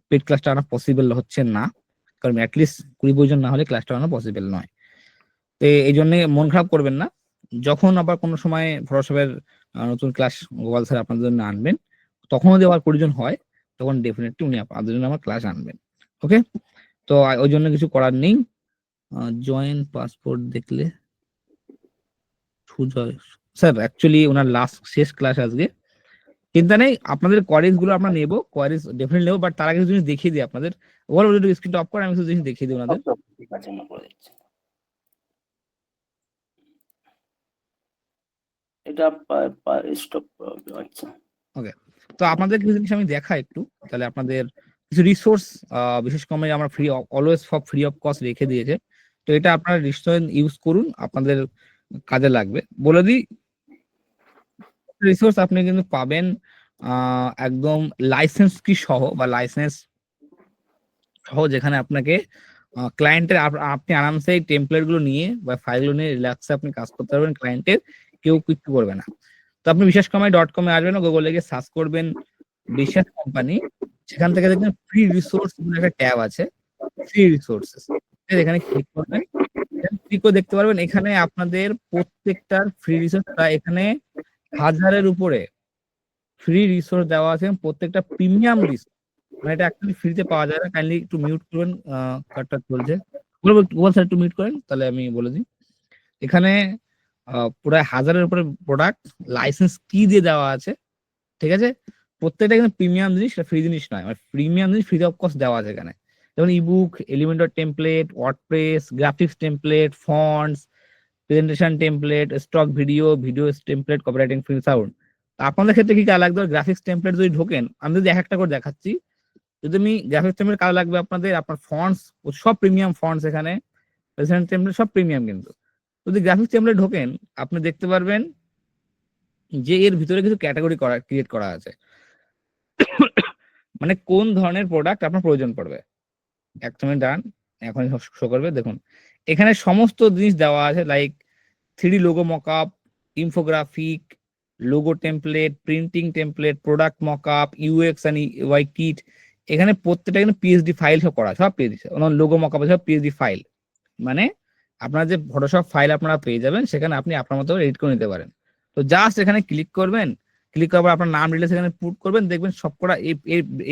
পেড ক্লাসটা আনা পসিবল হচ্ছে না, কারণ অ্যাটলিস্ট 20-22 জন না হলে ক্লাসটা আনা পসিবল নয়। তো এই জন্য মন খারাপ করবেন না। যখন আবার কোনো সময় ভরসাবের নতুন ক্লাস গোপাল স্যার আপনাদের জন্য আনবেন, তখন যদি আবার 20 জন হয়, তখন ডেফিনেটলি উনি আপনাদের জন্য আমার ক্লাস আনবেন। ওকে, তো ওই জন্য কিছু করার নেই। জয়েন পাসপোর্ট দেখলে সুজয় স্যার অ্যাকচুয়ালি ওনার লাস্ট শেষ ক্লাস আজকে, চিন্তা নেই, আপনাদের কোয়ারিজ গুলো আমরা নেবো, কোয়ারিজ ডেফিনেটলি নেবো, বাট তার আগে কিছু জিনিস দেখিয়ে দিই আপনাদের। ওভার যদি স্ক্রিনটা অফ করে আমি কিছু জিনিস দেখিয়ে দিই ওনাদের। ঠিক আছে, আমরা করে দিচ্ছি। এটা স্টপ, আচ্ছা। ওকে, তো আপনাদের কিছু জিনিস আমি দেখাই একটু, তাহলে আপনাদের কিছু রিসোর্স, বিশেষ করে আমরা ফ্রি, অলওয়েজ সব ফ্রি অফ কস্ট রেখে দিয়েছে, তো এটা আপনারা নিশ্চয়ই ইউজ করুন, আপনাদের কাজে লাগবে। বলে দিই, রিসোর্স আপনি কিন্তু পাবেন একদম লাইসেন্স কি সহ, বা লাইসেন্স সহ, যেখানে আপনাকে ক্লায়েন্টের, আপনি আরামসে এই টেমপ্লেট গুলো নিয়ে বা ফাইলগুলো নিয়ে রিল্যাক্সে আপনি কাজ করতে পারবেন, ক্লায়েন্টের কেউ কিছু করবে না। তো আপনি বিশ্বাসকমাই.com এ আসবেন, গুগলে গিয়ে সার্চ করবেন বিশ্বাস কোম্পানি, সেখান থেকে দেখবেন ফ্রি রিসোর্স বলে একটা ট্যাব আছে, ফ্রি রিসোর্সেস, এখানে ক্লিক করবেন, ক্লিক করে দেখতে পারবেন এখানে আপনাদের প্রত্যেকটার ফ্রি রিসোর্স, এখানে 1000-এর উপরে ফ্রি রিসোর্স দেওয়া আছে, প্রত্যেকটা প্রিমিয়াম রিসোর্স, মানে এটা অ্যাকচুয়ালি ফ্রিতে পাওয়া যায় না। কাইন্ডলি একটু মিউট করবেন, কার্ডটা চলছে, গোপাল স্যার একটু মিউট করেন, তাহলে আমি বলে দিই। এখানে পুরো 1000-এর উপরে প্রোডাক্ট লাইসেন্স কি দিয়ে দেওয়া আছে, ঠিক আছে। প্রত্যেকটা কিন্তু প্রিমিয়াম জিনিস, ফ্রি জিনিস নয়, মানে প্রিমিয়াম জিনিস ফ্রি অফ কস্ট দেওয়া আছে এখানে। যেমন ebook, Elementor template, WordPress, graphics template, fonts, presentation template, stock video, video template, copywriting, free sound. আপনাদের ক্ষেত্রে কি কাজ লাগবে? গ্রাফিক্স টেমপ্লেট যদি ঢোকেন, আমি যদি এক একটা করে দেখাচ্ছি, যদি আমি গ্রাফিক্স টেমপ্লেট কাজ লাগবে আপনাদের, আপনার ফন্টস সব প্রিমিয়াম ফন্টস, এখানে প্রেজেন্ট টেমপ্লেট সব প্রিমিয়াম। কিন্তু যদি গ্রাফিক্স টেমপ্লেট ঢোকেন, আপনি দেখতে পারবেন যে এর ভিতরে কিছু ক্যাটাগরি ক্রিয়েট করা আছে, মানে কোন ধরনের প্রোডাক্ট আপনার প্রয়োজন পড়বে। এক মিনিট দাঁড়ান, এখন শো করবে, দেখুন এখানে সমস্ত জিনিস দেওয়া আছে, like 3D logo mockup, infographic, logo template, printing template, product mockup, UX and UI kit. এখানে প্রত্যেকটা কিন্তু পিএইচডি ফাইল সব করা, সব পিএইচডি লোগো মকআপ সব পিএইচডি ফাইল, মানে আপনার যে ফটোশপ ফাইল আপনারা পেয়ে যাবেন, সেখানে আপনি আপনার মতো এডিট করে নিতে পারেন। তো জাস্ট এখানে ক্লিক করবেন, ক্লিক করার পর আপনার নাম ডিটেইলস এখানে পুট করবেন, দেখবেন সবকটা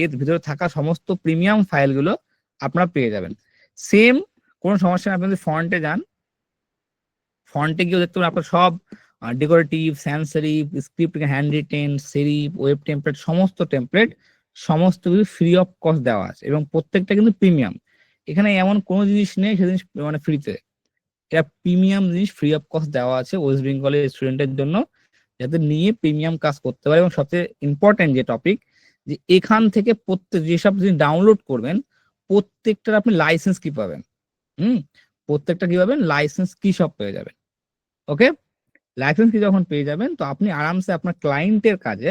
এর ভিতরে থাকা সমস্ত প্রিমিয়াম ফাইলগুলো আপনারা পেয়ে যাবেন। সেম কোনো সমস্যা নেই, আপনি যদি ফন্টে যান, ফন্টে গিয়ে দেখতে পাবেন আপনার সব decorative, sans serif, script, hand written, serif, web template, সমস্ত টেমপ্লেট সমস্ত কিছু ফ্রি অফ কস্ট দেওয়া আছে, এবং প্রত্যেকটা কিন্তু প্রিমিয়াম। এখানে এমন কোনো জিনিস নেই সে জিনিস মানে ফ্রিতে, এটা প্রিমিয়াম জিনিস ফ্রি অফ কস্ট দেওয়া আছে ওয়েস্ট বেঙ্গলের স্টুডেন্টের জন্য, যাতে নিয়ে প্রিমিয়াম কাজ করতে পারে। এবং সবচেয়ে ইম্পর্টেন্ট যে টপিক, যে এখান থেকে প্রত্যেক যেসব জিনিস ডাউনলোড করবেন, প্রত্যেকটার আপনি লাইসেন্স কি পাবেন, প্রত্যেকটা কি পাবেন, লাইসেন্স কি সব পেয়ে যাবেন। ওকে, লাইসেন্স কি যখন পেয়ে যাবেন, তো আপনি আরামসে আপনার ক্লায়েন্টের কাজে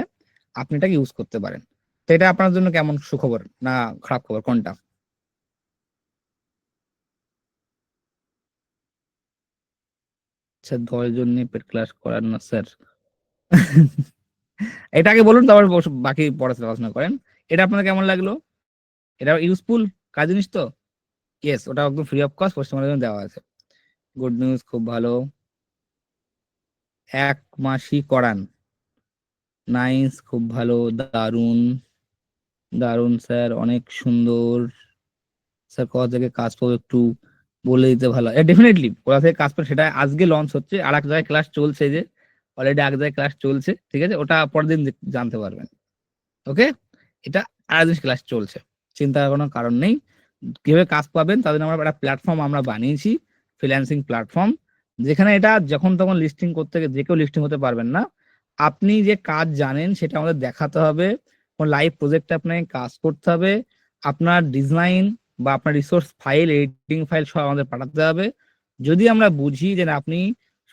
আপনি এটাকে ইউজ করতে পারেন। তো এটা আপনার জন্য কেমন, সুখবর না খারাপ খবর, কোনটা? আচ্ছা, 10 জন নিয়ে পেড ক্লাস করার না স্যার, এটাকে বলুন, তারপর বাকি পড়াশোনা করেন। এটা আপনার কেমন লাগলো? এটা ইউজফুল কাজ জিনিস তো? ইয়েস, ওটা একদম ফ্রি অফ কস্ট পশ্চিমবঙ্গের জন্য দেওয়া আছে। গুড নিউজ, খুব ভালো, 1 মাসই করান, নাইস, খুব ভালো, দারুন দারুন স্যার, অনেক সুন্দর স্যার। কোথা থেকে কাজ পাবো একটু বলে দিতে ভালো। ডেফিনেটলি কোথা থেকে কাজ পাবে সেটা আজকে লঞ্চ হচ্ছে, আর এক জায়গায় ক্লাস চলছে, যে অলরেডি এক জায়গায় ক্লাস চলছে, ঠিক আছে, ওটা পরের দিন জানতে পারবেন। ওকে, এটা আর দিন ক্লাস চলছে, চিন্তা করার কোনো কারণ নেই। কিভাবে কাজ পাবেন তাদের জন্য আমরা একটা প্ল্যাটফর্ম আমরা বানিয়েছি, ফ্রিল্যান্সিং প্ল্যাটফর্ম, যেখানে এটা যখন তখন লিস্টিং করতে যে কেউ লিস্টিং হতে পারবেন না। আপনি যে কাজ জানেন সেটা আমাদের দেখাতে হবে, কোন লাইভ প্রজেক্টে আপনাকে কাজ করতে হবে, আপনার ডিজাইন বা আপনার রিসোর্স ফাইল, এডিটিং ফাইল সব আমাদের পাঠাতে হবে। যদি আমরা বুঝি যে না আপনি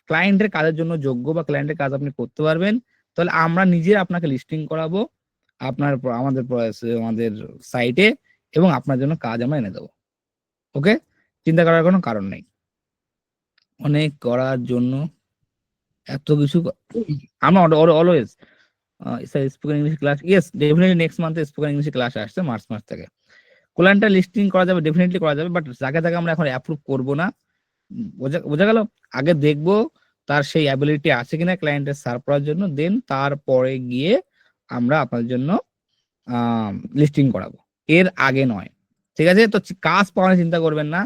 ক্লায়েন্টের কাজের জন্য যোগ্য বা ক্লায়েন্টের কাজ আপনি করতে পারবেন, তাহলে আমরা নিজে আপনাকে লিস্টিং করাবো আমাদের সাইটে, এবং আপনার জন্য কাজ আমরা এনে দেবো। ওকে, চিন্তা করার কোনো কারণ নেই। অনেক করার জন্য এত কিছু আমরা always spoken English class, yes definitely next মান্থে স্পোকেন ইংলিশ ক্লাস আসছে মার্চ মাস থেকে। কোলানটা লিস্টিং করা যাবে, ডেফিনেটলি করা যাবে, বাট যাকে তাকে আমরা এখন অ্যাপ্রুভ করবো না। বোঝা গেল? আগে দেখবো তার সেই অ্যাবিলিটি আছে কিনা ক্লায়েন্টের সার্ভ করার জন্য, দেন তারপরে গিয়ে আমরা আপনাদের জন্য লিস্টিং করাবো, এর আগে নয়। ঠিক আছে? তো কাজ পাওয়ার চিন্তা করবেন না,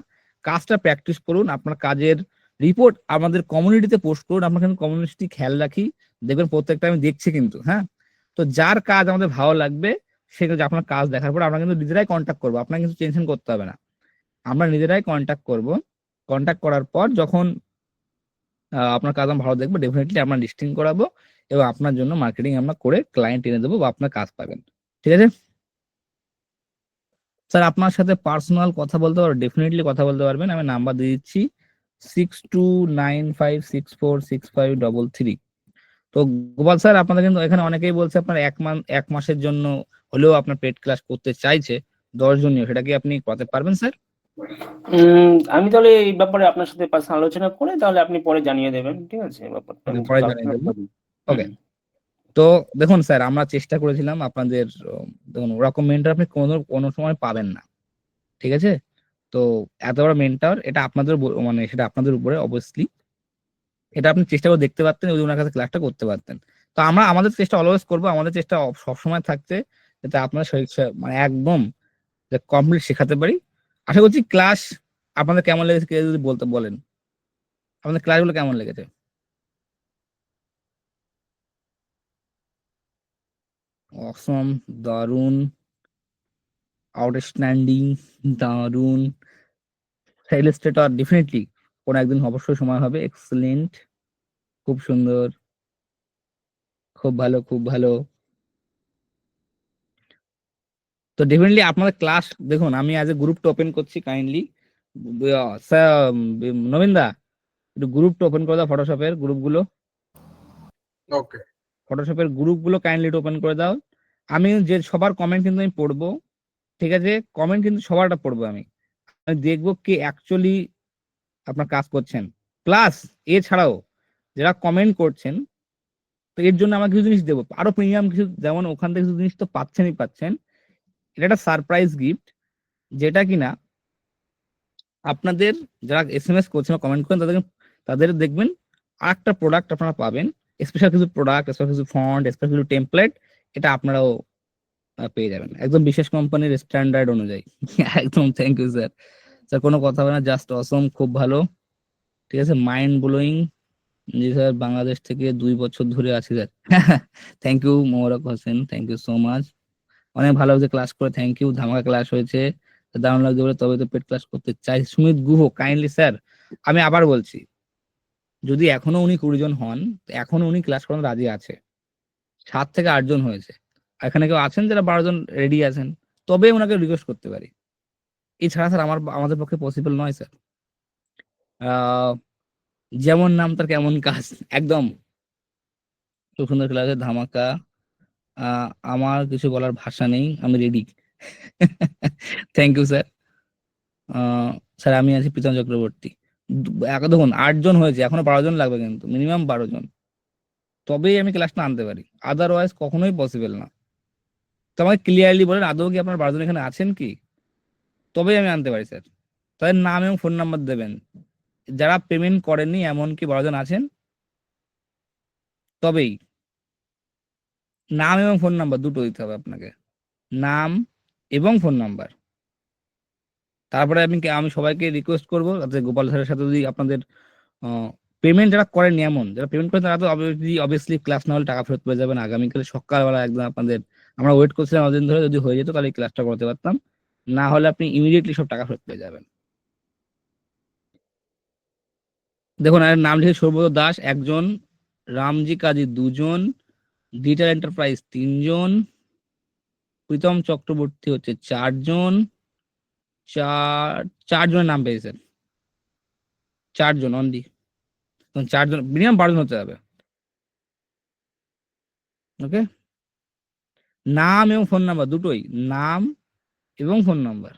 কাজটা প্র্যাকটিস করুন। আপনার কাজের রিপোর্ট আমাদের কমিউনিটিতে পোস্ট করুন। আমরা কিন্তু কমিউনিটি খেয়াল রাখি, দেখবেন প্রত্যেকটা আমি দেখছি কিন্তু। হ্যাঁ, তো যার কাজ আমাদের ভালো লাগবে সে কিন্তু আপনার কাজ দেখার পর আমরা কিন্তু নিজেরাই কন্ট্যাক্ট করবো, আপনার কিন্তু টেনশন করতে হবে না। আমরা নিজেরাই কন্ট্যাক্ট করব, কন্ট্যাক্ট করার পর যখন আপনার কাজ আমরা ভালো দেখবো, ডেফিনেটলি আমরা লিস্টিং করাবো এবং আপনার জন্য মার্কেটিং আমরা করে ক্লায়েন্ট এনে দেবো বা আপনার কাজ পাবেন। ঠিক আছে স্যার? আপনার সাথে পার্সোনাল কথা বলতে পারবো? ডেফিনেটলি কথা বলতে পারবেন, আমি নাম্বার দিয়ে দিচ্ছি 6295646533। তো গোপাল স্যার, আপনাদের কিন্তু এখানে অনেকেই বলছে আপনার এক মাসের জন্য হলেও আপনার পেড ক্লাস করতে চাইছে 10 জনীয়, সেটা কি আপনি করতে পারবেন স্যার? আমি তাহলে এই ব্যাপারে আপনার সাথে পার্সোনাল আলোচনা করে তাহলে আপনি পরে জানিয়ে দেবেন, ঠিক আছে? ব্যাপারটা আমি পরে কাজ জানিয়ে দেবো। করব। ওকে, তো দেখুন স্যার, আমরা চেষ্টা করেছিলাম আপনাদের, দেখুন ওরকম মেন্টর আপনি কোনো সময় পাবেন না। ঠিক আছে? তো এত বড় মেন্টর, এটা আপনাদের মানে সেটা আপনাদের উপরে অবভিয়াসলি, এটা আপনি চেষ্টা করে দেখতে পারতেন যদি ওনার কাছে ক্লাসটা করতে পারতেন। তো আমরা আমাদের চেষ্টা অলওয়েজ করবো, আমাদের চেষ্টা সবসময় থাকতে যাতে আপনার শরীর মানে একদম কমপ্লিট শেখাতে পারি। আশা করছি ক্লাস আপনাদের কেমন লেগেছে কেউ যদি বলতে বলেন, আপনাদের ক্লাসগুলো কেমন লেগেছে? অসম, দারুণ, আউটস্ট্যান্ডিং, দারুণ, ইলাস্ট্রেটর ডেফিনেটলি কোনো একদিন অবশ্যই সময় হবে। এক্সেলেন্ট, খুব সুন্দর, খুব ভালো, খুব ভালো। তো ডেফিনেটলি আপনাদের ক্লাস দেখুন, আমি আজ এ গ্রুপটা ওপেন করছি কাইন্ডলি। স্যার নবীন দা, একটু গ্রুপটা ওপেন করে দাও, ফটোশপের গ্রুপগুলো, ওকে। ফটোশপের গ্রুপগুলো কাইন্ডলি ওপেন করে দাও। আমি যে সবার কমেন্ট কিন্তু আমি পড়বো, ঠিক আছে? কমেন্ট কিন্তু সবারটা পড়বো আমি, আমি দেখবো কে অ্যাকচুয়ালি আপনার কাজ করছেন। প্লাস এছাড়াও যারা কমেন্ট করছেন, তো এর জন্য আমার কিছু জিনিস দেবো, আরো প্রিমিয়াম কিছু, যেমন ওখান থেকে কিছু জিনিস তো পাচ্ছেনই পাচ্ছেন, এটা একটা সারপ্রাইজ গিফট, যেটা কিনা আপনাদের যারা SMS করছেন বা কমেন্ট করেন তাদের দেখবেন আর একটা প্রোডাক্ট আপনারা পাবেন, স্পেশাল কিছু প্রোডাক্ট, স্পেশাল কিছু ফন্ট, স্পেশাল কিছু টেমপ্লেট, এটা আপনারাও পেয়ে যাবেন একদম বিশেষ কোম্পানির স্ট্যান্ডার্ড অনুযায়ী। একদম, থ্যাংক ইউ স্যার। স্যার কোনো কথা হবে না, জাস্ট অসম, খুব ভালো। ঠিক আছে, মাইন্ড ব্লোয়িং। জি স্যার, বাংলাদেশ থেকে 2 বছর ধরে আছি sir. Thank you Mobarak Hossain, thank you so much. অনেক ভালো হয়েছে ক্লাস করে, থ্যাংক ইউ। ধামাকা ক্লাস হয়েছে, দারুণ লাগছে বলে তবে তো পেড ক্লাস করতে চাই। সুমিত গুহ, কাইন্ডলি স্যার, আমি আবার বলছি, যদি এখনো উনি 20 জন হন, এখনো উনি ক্লাস করানো রাজি আছে। 7 থেকে 8 জন হয়েছে, আর এখানে কেউ আছেন যারা 12 জন রেডি আছেন, তবে ওনাকে রিকোয়েস্ট করতে পারি। এছাড়া স্যার আমাদের পক্ষে পসিবল নয় স্যার। আহ যেমন নাম তার কেমন কাজ, একদম খুব সুন্দর ক্লাসে ধামাকা। আমার কিছু বলার ভাষা নেই, আমি ready. Thank you sir. Sir আমি আছি প্রীতম চক্রবর্তী। দেখুন 8 জন হয়েছে, এখনো 12 জন লাগবে, কিন্তু মিনিমাম 12 জন, তবেই আমি ক্লাসটা আনতে পারি, আদারওয়াইজ কখনোই পসিবল না। তো আমাকে ক্লিয়ারলি বলেন আদৌ কি আপনার 12 জন এখানে আছেন কি, তবেই আমি আনতে পারি স্যার। তাদের নাম এবং ফোন নাম্বার দেবেন, যারা পেমেন্ট করেননি এমনকি 12 জন আছেন, তবেই নাম এবং ফোন নাম্বার দুটো দিতে হবে আপনাকে, নাম এবং ফোন নাম্বার। তারপরে আমি সবাইকে রিকোয়েস্ট করবো যাতে গোপাল স্যারের সাথে যদি আপনাদের পেমেন্ট যারা করেননি, এমন যারা পেমেন্ট করেন তারা তো অবভিয়াসলি ক্লাস না হলে টাকা ফেরত পেয়ে যাবেন আগামীকাল সকালবেলা একদম আপনাদের। আমরা ওয়েট করছিলাম অতদিন ধরে, যদি হয়ে যেত তাহলে এই ক্লাসটা করতে পারতাম, না হলে আপনি ইমিডিয়েটলি সব টাকা ফেরত পেয়ে যাবেন। দেখুন, আর নাম লিখে সৌব্রত দাস 1 জন, রামজি কাজী 2 জন, ডিজিটাল এন্টারপ্রাইজ 3 জন, প্রীতম চক্রবর্তী হচ্ছে 4 জন, 4 জনের নাম পেয়েছেন, 4 জন অনলি। 4 জন, মিনিমাম 12 জন হতে হবে। ওকে, নাম এবং ফোন নাম্বার দুটোই, নাম এবং ফোন নাম্বার।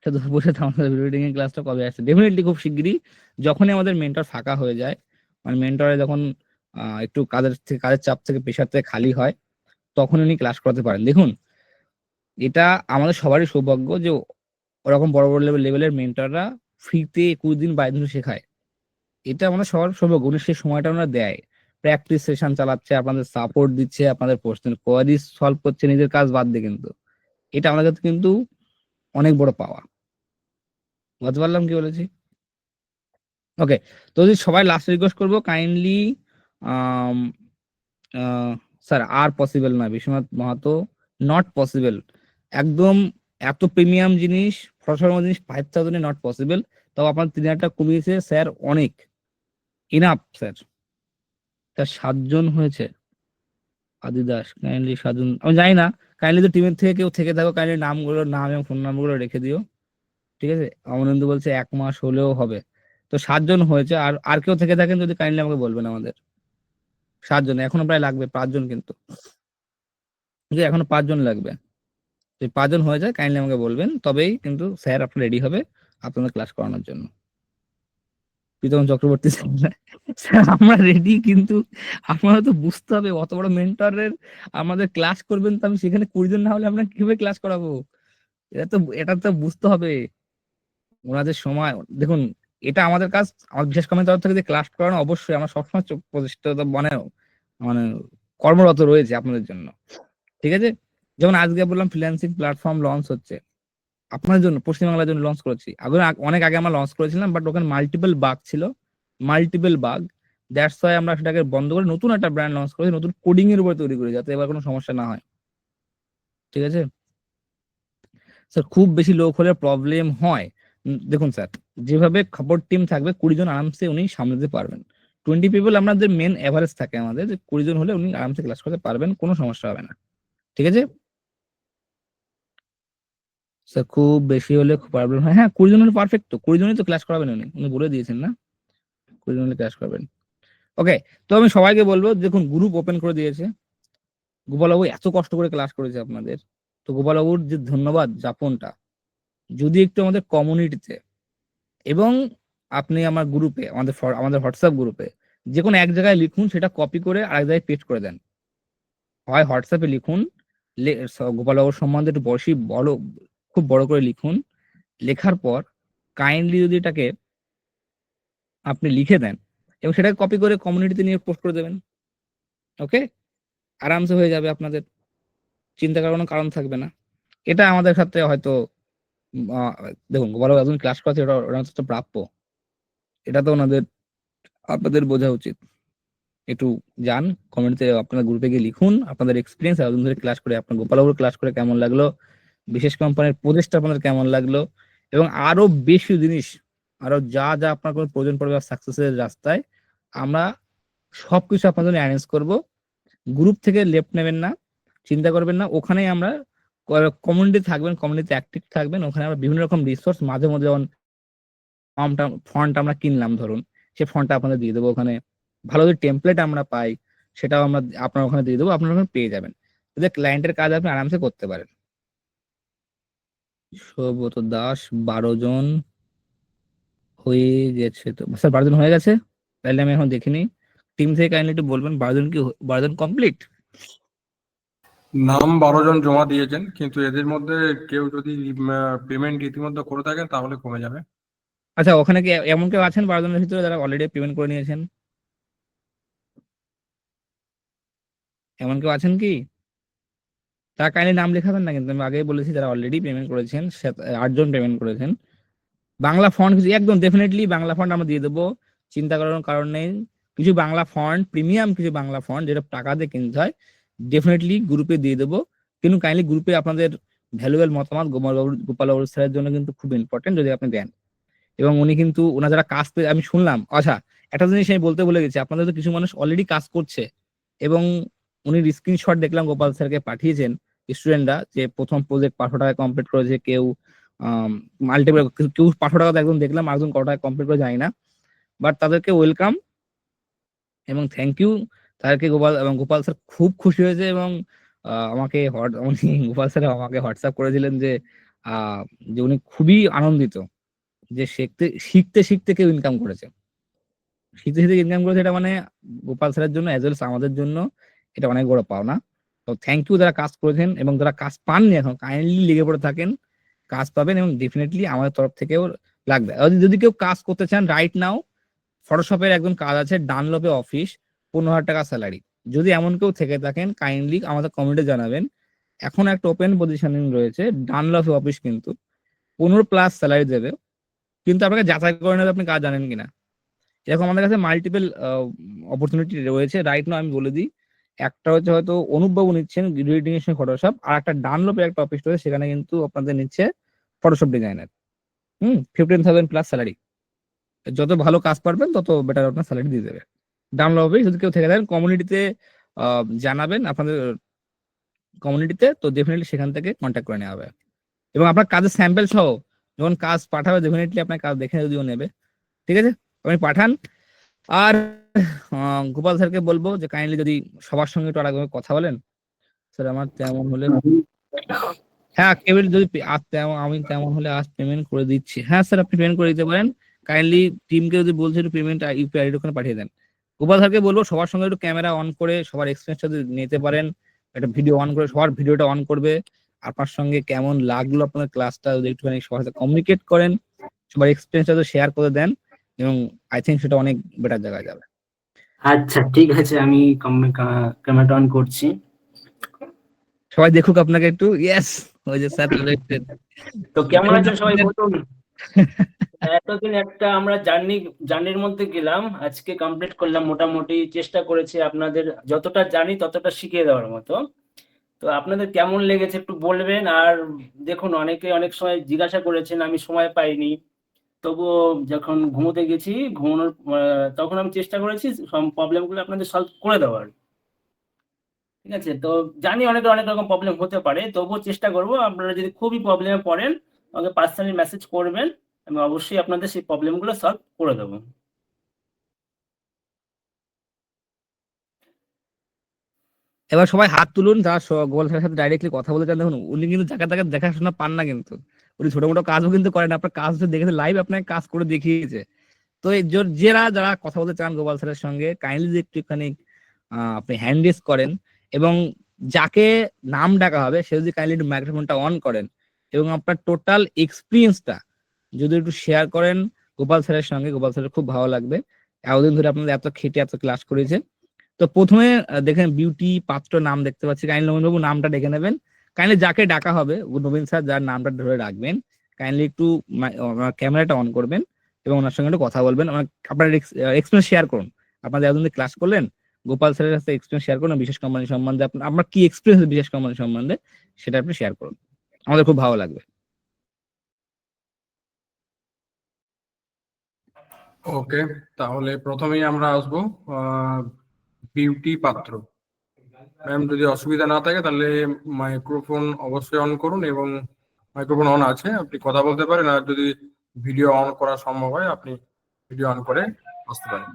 সেটা বসে তো আমাদের ভিডিও এডিটিং ক্লাসটা কবে আসছে? ডেফিনেটলি খুব শিগগিরই, যখনই আমাদের মেন্টর ফাঁকা হয়ে যায়, মানে মেন্টরে যখন একটু কাজের চাপ থেকে, প্রেশার থেকে খালি হয়, তখন উনি ক্লাস করাতে পারেন। দেখুন, এটা আমাদের সবারই সৌভাগ্য যে ওরকম বড় বড় লেভেলের মেন্টররা ফ্রিতে 21 দিন 22 দিন শেখায়। এটা আমাদের সবার সৌভাগ্য, উনি সেই সময়টা ওনারা দেয়, প্র্যাকটিস সেশন চালাচ্ছে, আপনাদের সাপোর্ট দিচ্ছে, আপনাদের প্রশ্নের কোয়ারি সলভ করছে নিজের কাজ বাদ দিয়ে। কিন্তু এটা আমাদের কাছে কিন্তু অনেক বড় পাওয়া। বুঝতে পারলাম কি বলেছি? ওকে, তো যদি সবাই লাস্ট রিকোয়েস্ট করবো, কাইন্ডলি স্যার আর পসিবল না, বিশ্বনাথ মাহাতো, নট পসিবল একদম। এত প্রিমিয়াম জিনিস, ফসল জিনিস 5000 নট পসিবল। তাও আপনার 3000টা কমিয়েছে স্যার, অনেক ইনাফ স্যার। স্যার 7 জন হয়েছে। আদি দাস, কাইন্ডলি 7 জন, আমি জানি না, কাইন্ডলি তো টিমের থেকে কেউ থেকে থাকো, কাইন্ডলি নামগুলো, নাম এবং ফোন নাম্বারগুলো রেখে দিও, ঠিক আছে? অমরেন্দু বলছে 1 মাস হলেও হবে। তো 7 জন হয়েছে, আর আর কেউ থেকে থাকেন যদি কাইন্ডলি আমাকে বলবেন। আমাদের 7 জন, এখনো প্রায় লাগবে 5 জন, কিন্তু ঠিক আছে, এখনো 5 জন লাগবে। যদি 5 জন হয়ে যায় কাইন্ডলি আমাকে বলবেন, তবেই কিন্তু স্যার আপনার রেডি হবে আপনাদের ক্লাস করানোর জন্য। প্রীতম চক্রবর্তী স্যার আমরা রেডি, কিন্তু আপনারা তো বুঝতে হবে অত বড় মেন্টরের আমাদের ক্লাস করবেন, তো আমি সেখানে 20 জন না হলে আমরা কিভাবে ক্লাস করাবো? এটা তো বুঝতে হবে ওনাদের সময়। দেখুন, এটা আমাদের কাজ, আমার বিশেষ কমিটির তরফ থেকে যে ক্লাস করানো, অবশ্যই আমরা সবসময় প্রচেষ্টা মানে মানে কর্মরত রয়েছে আপনাদের জন্য, ঠিক আছে? যেমন আজকে বললাম ফ্রিল্যান্সিং প্ল্যাটফর্ম লঞ্চ হচ্ছে আপনার জন্য, পশ্চিমবাংলার জন্য লঞ্চ করেছি। অনেক আগে আমরা লঞ্চ করেছিলাম, বাট ওখানে মাল্টিপল বাগ ছিল, মাল্টিপল বাগ। দ্যাটস ওয়াই আমরা সেটাকে বন্ধ করে নতুন একটা ব্র্যান্ড লঞ্চ করেছি, নতুন কোডিং এর উপর তৈরি করি, যাতে এবার কোনো সমস্যা না হয়, ঠিক আছে স্যার? খুব বেশি লোক হলে প্রবলেম হয়। দেখুন স্যার, যেভাবে খবর টিম থাকবে 20 জন আরামসে উনি সামলাতে পারবেন। 20 পিপল আমাদের মেন এভারেজ থাকে আমাদের, যে 20 জন হলে উনি আরামসে ক্লাস করতে পারবেন, কোনো সমস্যা হবে না, ঠিক আছে স্যার? খুব বেশি হলে প্রবলেম হয়, হ্যাঁ 20 জন হলে পারফেক্ট, তো 20 জনই তো ক্লাস করাবেন, উনি উনি বলে দিয়েছেন না 20 জন হলে ক্লাস করবেন। ওকে, তো আমি সবাইকে বলবো, দেখুন গ্রুপ ওপেন করে দিয়েছে, গোপালবাবু এত কষ্ট করে ক্লাস করেছে আপনাদের, তো গোপালবাবুর যে ধন্যবাদ যাপনটা, যদি একটু আমাদের কমিউনিটিতে এবং আপনি আমার গ্রুপে, আমাদের হোয়াটসঅ্যাপ গ্রুপে যে কোনো এক জায়গায় লিখুন, সেটা কপি করে আরেক জায়গায় পেস্ট করে দেন। হয় হোয়াটসঅ্যাপে লিখুন, গোপালবাবুর সম্বন্ধে একটু খুব বড় করে লিখুন। লেখার পর কাইন্ডলি যদি এটাকে আপনি লিখে দেন এবং সেটাকে কপি করে কমিউনিটিতে নিয়ে পোস্ট করে দেবেন, ওকে? আরামসে হয়ে যাবে আপনাদের, চিন্তা করার কোনো কারণ থাকবে না। এটা আমাদের ক্ষেত্রে হয়তো দেখুন, গোপালবাবু একজন ক্লাস করাচ্ছে, এটা ওনার তো প্রাপ্য, এটা তো ওনাদের, আপনাদের বোঝা উচিত। একটু যান কমেন্টে, আপনার গ্রুপে গিয়ে লিখুন আপনাদের এক্সপিরিয়েন্স, এতদিন ধরে ক্লাস করে আপনার গোপালবাবুর ক্লাস করে কেমন লাগলো, বিশেষ কোম্পানির প্রজেক্টটা আপনাদের কেমন লাগলো, এবং আরো বেশি জিনিস, আরো যা যা আপনার কোনো প্রয়োজন পড়বে সাকসেসের রাস্তায়, আমরা সবকিছু আপনার জন্য অ্যারেঞ্জ করবো। গ্রুপ থেকে লেফট নেবেন না, চিন্তা করবেন না, ওখানেই আমরা কমিউনিটি থাকবেন, কমিউনিটিতে অ্যাক্টিভ থাকবেন, ওখানে আমরা বিভিন্ন রকম রিসোর্স, মাঝে মধ্যে যেমন ফন্ট আমরা কিনলাম ধরুন, সেই ফন্টটা আপনাদের দিয়ে দেবো ওখানে। ভালো যদি টেমপ্লেট আমরা পাই, সেটাও আমরা আপনার ওখানে দিয়ে দেবো, আপনারা ওখানে পেয়ে যাবেন, যাতে ক্লায়েন্টের কাজ আপনি আরামসে করতে পারেন। সৌব্রত দাস 12 জন হয়ে গেছে, তো স্যার 12 জন হয়ে গেছে, তাহলে আমি এখন দেখিনি। টিম থেকে কাইন্ডলি একটু বলবেন 12 জন কি 12 জন কমপ্লিট? নাম 12 জন জমা দিয়েছেন, কিন্তু এদের মধ্যে কেউ যদি পেমেন্ট ইতিমধ্যে করে থাকেন তাহলে কমে যাবে। আচ্ছা, ওখানে কি এমন কেউ আছেন 12 জনের ভিতরে যারা অলরেডি পেমেন্ট করে নিয়েছেন? এমন কেউ আছেন কি? তারা কাইন্ডলি নাম লেখাবেন না, কিন্তু আমি আগেই বলেছি যারা অলরেডি পেমেন্ট করেছেন 8 জন পেমেন্ট করেছেন। বাংলা ফন্ট কিছু একদম ডেফিনেটলি বাংলা ফন্ট আমরা দিয়ে দেবো, চিন্তা করার কারণ নেই। কিছু বাংলা ফন্ট, প্রিমিয়াম কিছু বাংলা ফন্ট যেটা টাকা দিয়ে কিনতে হয়, ডেফিনেটলি গ্রুপে দিয়ে দেবো। কিন্তু কাইন্ডলি গ্রুপে আপনাদের ভ্যালুয়েবল মতামত গোপালবাবু স্যারের জন্য কিন্তু খুব ইম্পর্টেন্ট, যদি আপনি দেন। এবং উনি কিন্তু ওনার যারা কাজ পেয়ে, আমি শুনলাম, আচ্ছা একটা জিনিস আমি বলতে ভুলে গেছি, আপনাদের তো কিছু মানুষ অলরেডি কাজ করছে এবং উনি স্ক্রিনশট দেখলাম গোপাল স্যারকে পাঠিয়েছেন, স্টুডেন্টরা যে প্রথম প্রজেক্ট 500 টাকায় কমপ্লিট করেছে, কেউ মাল্টিপল, কেউ 500 টাকা একদম দেখলাম, একদম কত টাকা কমপ্লিট করে জানি না, বাট তাদেরকে ওয়েলকাম এবং থ্যাংক ইউ। তাদেরকে গোপাল স্যার খুব খুশি হয়েছে এবং আমাকে গোপাল স্যার আমাকে হোয়াটসঅ্যাপ করেছিলেন যে যে উনি খুবই আনন্দিত যে শিখতে শিখতে শিখতে কেউ ইনকাম করেছে, শিখতে শিখতে ইনকাম করেছে। এটা মানে গোপাল স্যারের জন্য অ্যাজ ওয়েল আমাদের জন্য এটা অনেক বড় পাওনা। তো থ্যাংক ইউ যারা কাজ করেছেন, এবং যারা কাজ পাননি এখন কাইন্ডলি লেগে পড়ে থাকেন, কাজ পাবেন এবং ডেফিনেটলি আমাদের তরফ থেকেও লাগবে। আর যদি কেউ কাজ করতে চান রাইট নাও, ফটোশপের একজন কাজ আছে ডানলপে অফিস, 15,000 টাকা স্যালারি। যদি এমন কেউ থেকে থাকেন কাইন্ডলি আমাদের কমেন্টে জানাবেন। এখন একটা ওপেন পজিশনিং রয়েছে ডানলপে অফিস, কিন্তু 15+ স্যালারি দেবে, কিন্তু আপনাকে যাচাই করে নেবে আপনি কাজ জানেন কিনা। এরকম আমাদের কাছে মাল্টিপল অপরচুনিটি রয়েছে রাইট নাও। আমি বলে দিই, একটা হচ্ছে হয়তো অনুপবাবু নিচ্ছেন রিডিং এর সঙ্গে ফটোশপ, আর একটা ডানলপে একটা অফিস রয়েছে সেখানে কিন্তু আপনাদের নিচ্ছে ফটোশপ ডিজাইনার। 15,000+ স্যালারি। যত ভালো কাজ পারবেন তত বেটার আপনার স্যালারি দিয়ে দেবে। ডানলপে যদি কেউ থেকে থাকেন কমিউনিটিতে জানাবেন, আপনাদের কমিউনিটিতে, তো ডেফিনেটলি সেখান থেকে কন্ট্যাক্ট করে নেওয়া হবে। এবং আপনার কাজের স্যাম্পল সহ যখন কাজ পাঠাবে ডেফিনেটলি আপনার কাজ দেখে যদিও নেবে। ঠিক আছে, আপনি পাঠান। আর গোপাল স্যারকে বলবো যে কাইন্ডলি যদি সবার সঙ্গে একটু আলাদাভাবে কথা বলেন। স্যার আমার তেমন হলে, হ্যাঁ কেবল যদি আমি তেমন হলে আজ পেমেন্ট করে দিচ্ছি। হ্যাঁ স্যার আপনি পেমেন্ট করে দিতে পারেন। কাইন্ডলি টিমকে যদি বলছে একটু পেমেন্ট ইউপিআই আইডি ওখানে পাঠিয়ে দেন। গোপাল স্যারকে বলবো সবার সঙ্গে একটু ক্যামেরা অন করে সবার এক্সপিরিয়েন্সটা যদি নিতে পারেন, একটা ভিডিও অন করে সবার ভিডিওটা অন করবে, আপনার সঙ্গে কেমন লাগলো আপনার ক্লাসটা যদি একটুখানি সবার সাথে কমিউনিকেট করেন, সবার এক্সপিরিয়েন্সটা যদি শেয়ার করে দেন, এবং আই থিঙ্ক সেটা অনেক বেটার জায়গায় যাবে। আচ্ছা ঠিক আছে, আমি ক্যামেরাটা অন করছি। সবাই দেখুক আপনাকে একটু। ইয়েস, ওই যে স্যার চলে এসেছেন। তো কেমন আছেন সবাই বলুন। এতদিন একটা আমরা জার্নির মধ্যে গেলাম, আজকে কমপ্লিট করলাম, মোটামুটি চেষ্টা করেছি আপনাদের যতটা জানি ততটা শিখিয়ে দেওয়ার মতো। তো আপনাদের কেমন লেগেছে একটু বলবেন। আর দেখুন অনেকে অনেক সময় জিজ্ঞাসা করেছেন, আমি সময় পাইনি, তবুও যখন ঘুমোতে গেছি ঘুমানোর তখন আমি চেষ্টা করেছি সব প্রবলেমগুলো আপনাদের সলভ করে দেওয়ার। ঠিক আছে, তো জানি অনেক রকম প্রবলেম হতে পারে, তবুও চেষ্টা করব। আপনারা যদি খুবই প্রবলেমে পড়েন আমাকে পার্সোনালি মেসেজ করবেন, আমি অবশ্যই আপনাদের সেই প্রবলেমগুলো সলভ করে দেবো। এবার সবাই হাত তুলুন যারা গোপাল স্যারের সাথে ডাইরেক্টলি কথা বলতে চান। দেখুন উনি কিন্তু জায়গা জায়গা দেখাশোনা পান না, কিন্তু উনি ছোট মোটো কাজও কিন্তু করেন। আপনার কাজ হচ্ছে দেখেছে, লাইভ আপনাকে কাজ করে দেখিয়েছে। তো এই যারা কথা বলতে চান গোপাল স্যারের সঙ্গে কাইন্ডলি যদি একটুখানি আপনি হ্যান্ড রেজ করেন, এবং যাকে নাম ডাকা হবে সে যদি কাইন্ডলি একটু মাইক্রোফোনটা অন করেন, এবং আপনার টোটাল এক্সপিরিয়েন্সটা যদি একটু শেয়ার করেন গোপাল স্যারের সঙ্গে, গোপাল স্যারের খুব ভালো লাগবে। এতদিন ধরে আপনাদের এত খেটে এত ক্লাস করেছে। তো প্রথমে দেখেন বিউটি পাত্র নাম দেখতে পাচ্ছি, কাইন্ডলি নবীনবাবু নামটা ডেকে নেবেন। কাইন্ডলি যাকে ডাকা হবে নবীন স্যার যার নামটা ধরে রাখবেন, কাইন্ডলি একটু ক্যামেরাটা অন করবেন এবং ওনার সঙ্গে একটু কথা বলবেন। আপনার এক্সপিরিয়েন্স শেয়ার করুন। আপনাদের এতদিন ক্লাস করলেন, গোপাল স্যারের কাছে এক্সপিরিয়েন্স শেয়ার করুন বিশেষ কোম্পানি সম্বন্ধে। আপনার কি এক্সপিরিয়েন্স বিশেষ কোম্পানি সম্বন্ধে সেটা আপনি শেয়ার করুন, আমাদের খুব ভালো লাগবে। ওকে, তাহলে প্রথমেই আমরা আসবো বিউটি পাত্র। ম্যাম যদি অসুবিধা না থাকে তাহলে মাইক্রোফোন অবশ্যই অন করুন, এবং মাইক্রোফোন অন আছে, আপনি কথা বলতে পারেন। আর যদি ভিডিও অন করা সম্ভব হয় আপনি ভিডিও অন করে আসতে পারেন।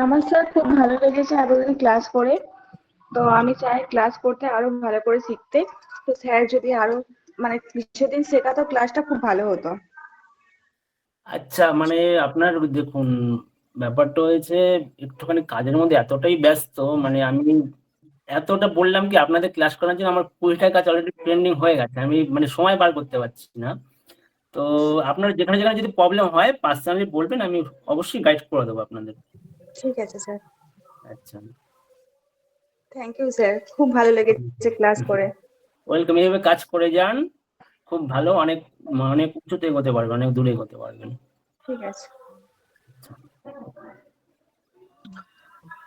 আমার স্যার খুব ভালো লেগেছে এতদিন ক্লাস করে। তো আমি চাই ক্লাস করতে আরো ভালো করে শিখতে। তো স্যার যদি আরো মানে কিছুদিন শেখাতো ক্লাসটা খুব ভালো হতো। আচ্ছা, মানে আপনার দেখুন ব্যাপারটা হয়েছে একটুখানি কাজের মধ্যে এতটাই ব্যস্ত, মানে আমি এতটা বললাম কি আপনাদের ক্লাস করার জন্য আমার 20টা কাজ অলরেডি পেন্ডিং হয়ে গেছে, আমি মানে সময় বার করতে পারছি না। তো আপনার যেখানে যেখানে যদি প্রবলেম হয় পার্সোনালি বলবেন, আমি অবশ্যই গাইড করে দেবো আপনাদের। ঠিক আছে স্যার, আচ্ছা, থ্যাংক ইউ স্যার, খুব ভালো লেগেছে ক্লাস করে। ওয়েলকাম। এইভাবে কাজ করে যান, খুব ভালো, অনেক অনেক উঁচুতে এগোতে পারবেন, অনেক দূরে এগোতে পারবেন। ঠিক আছে,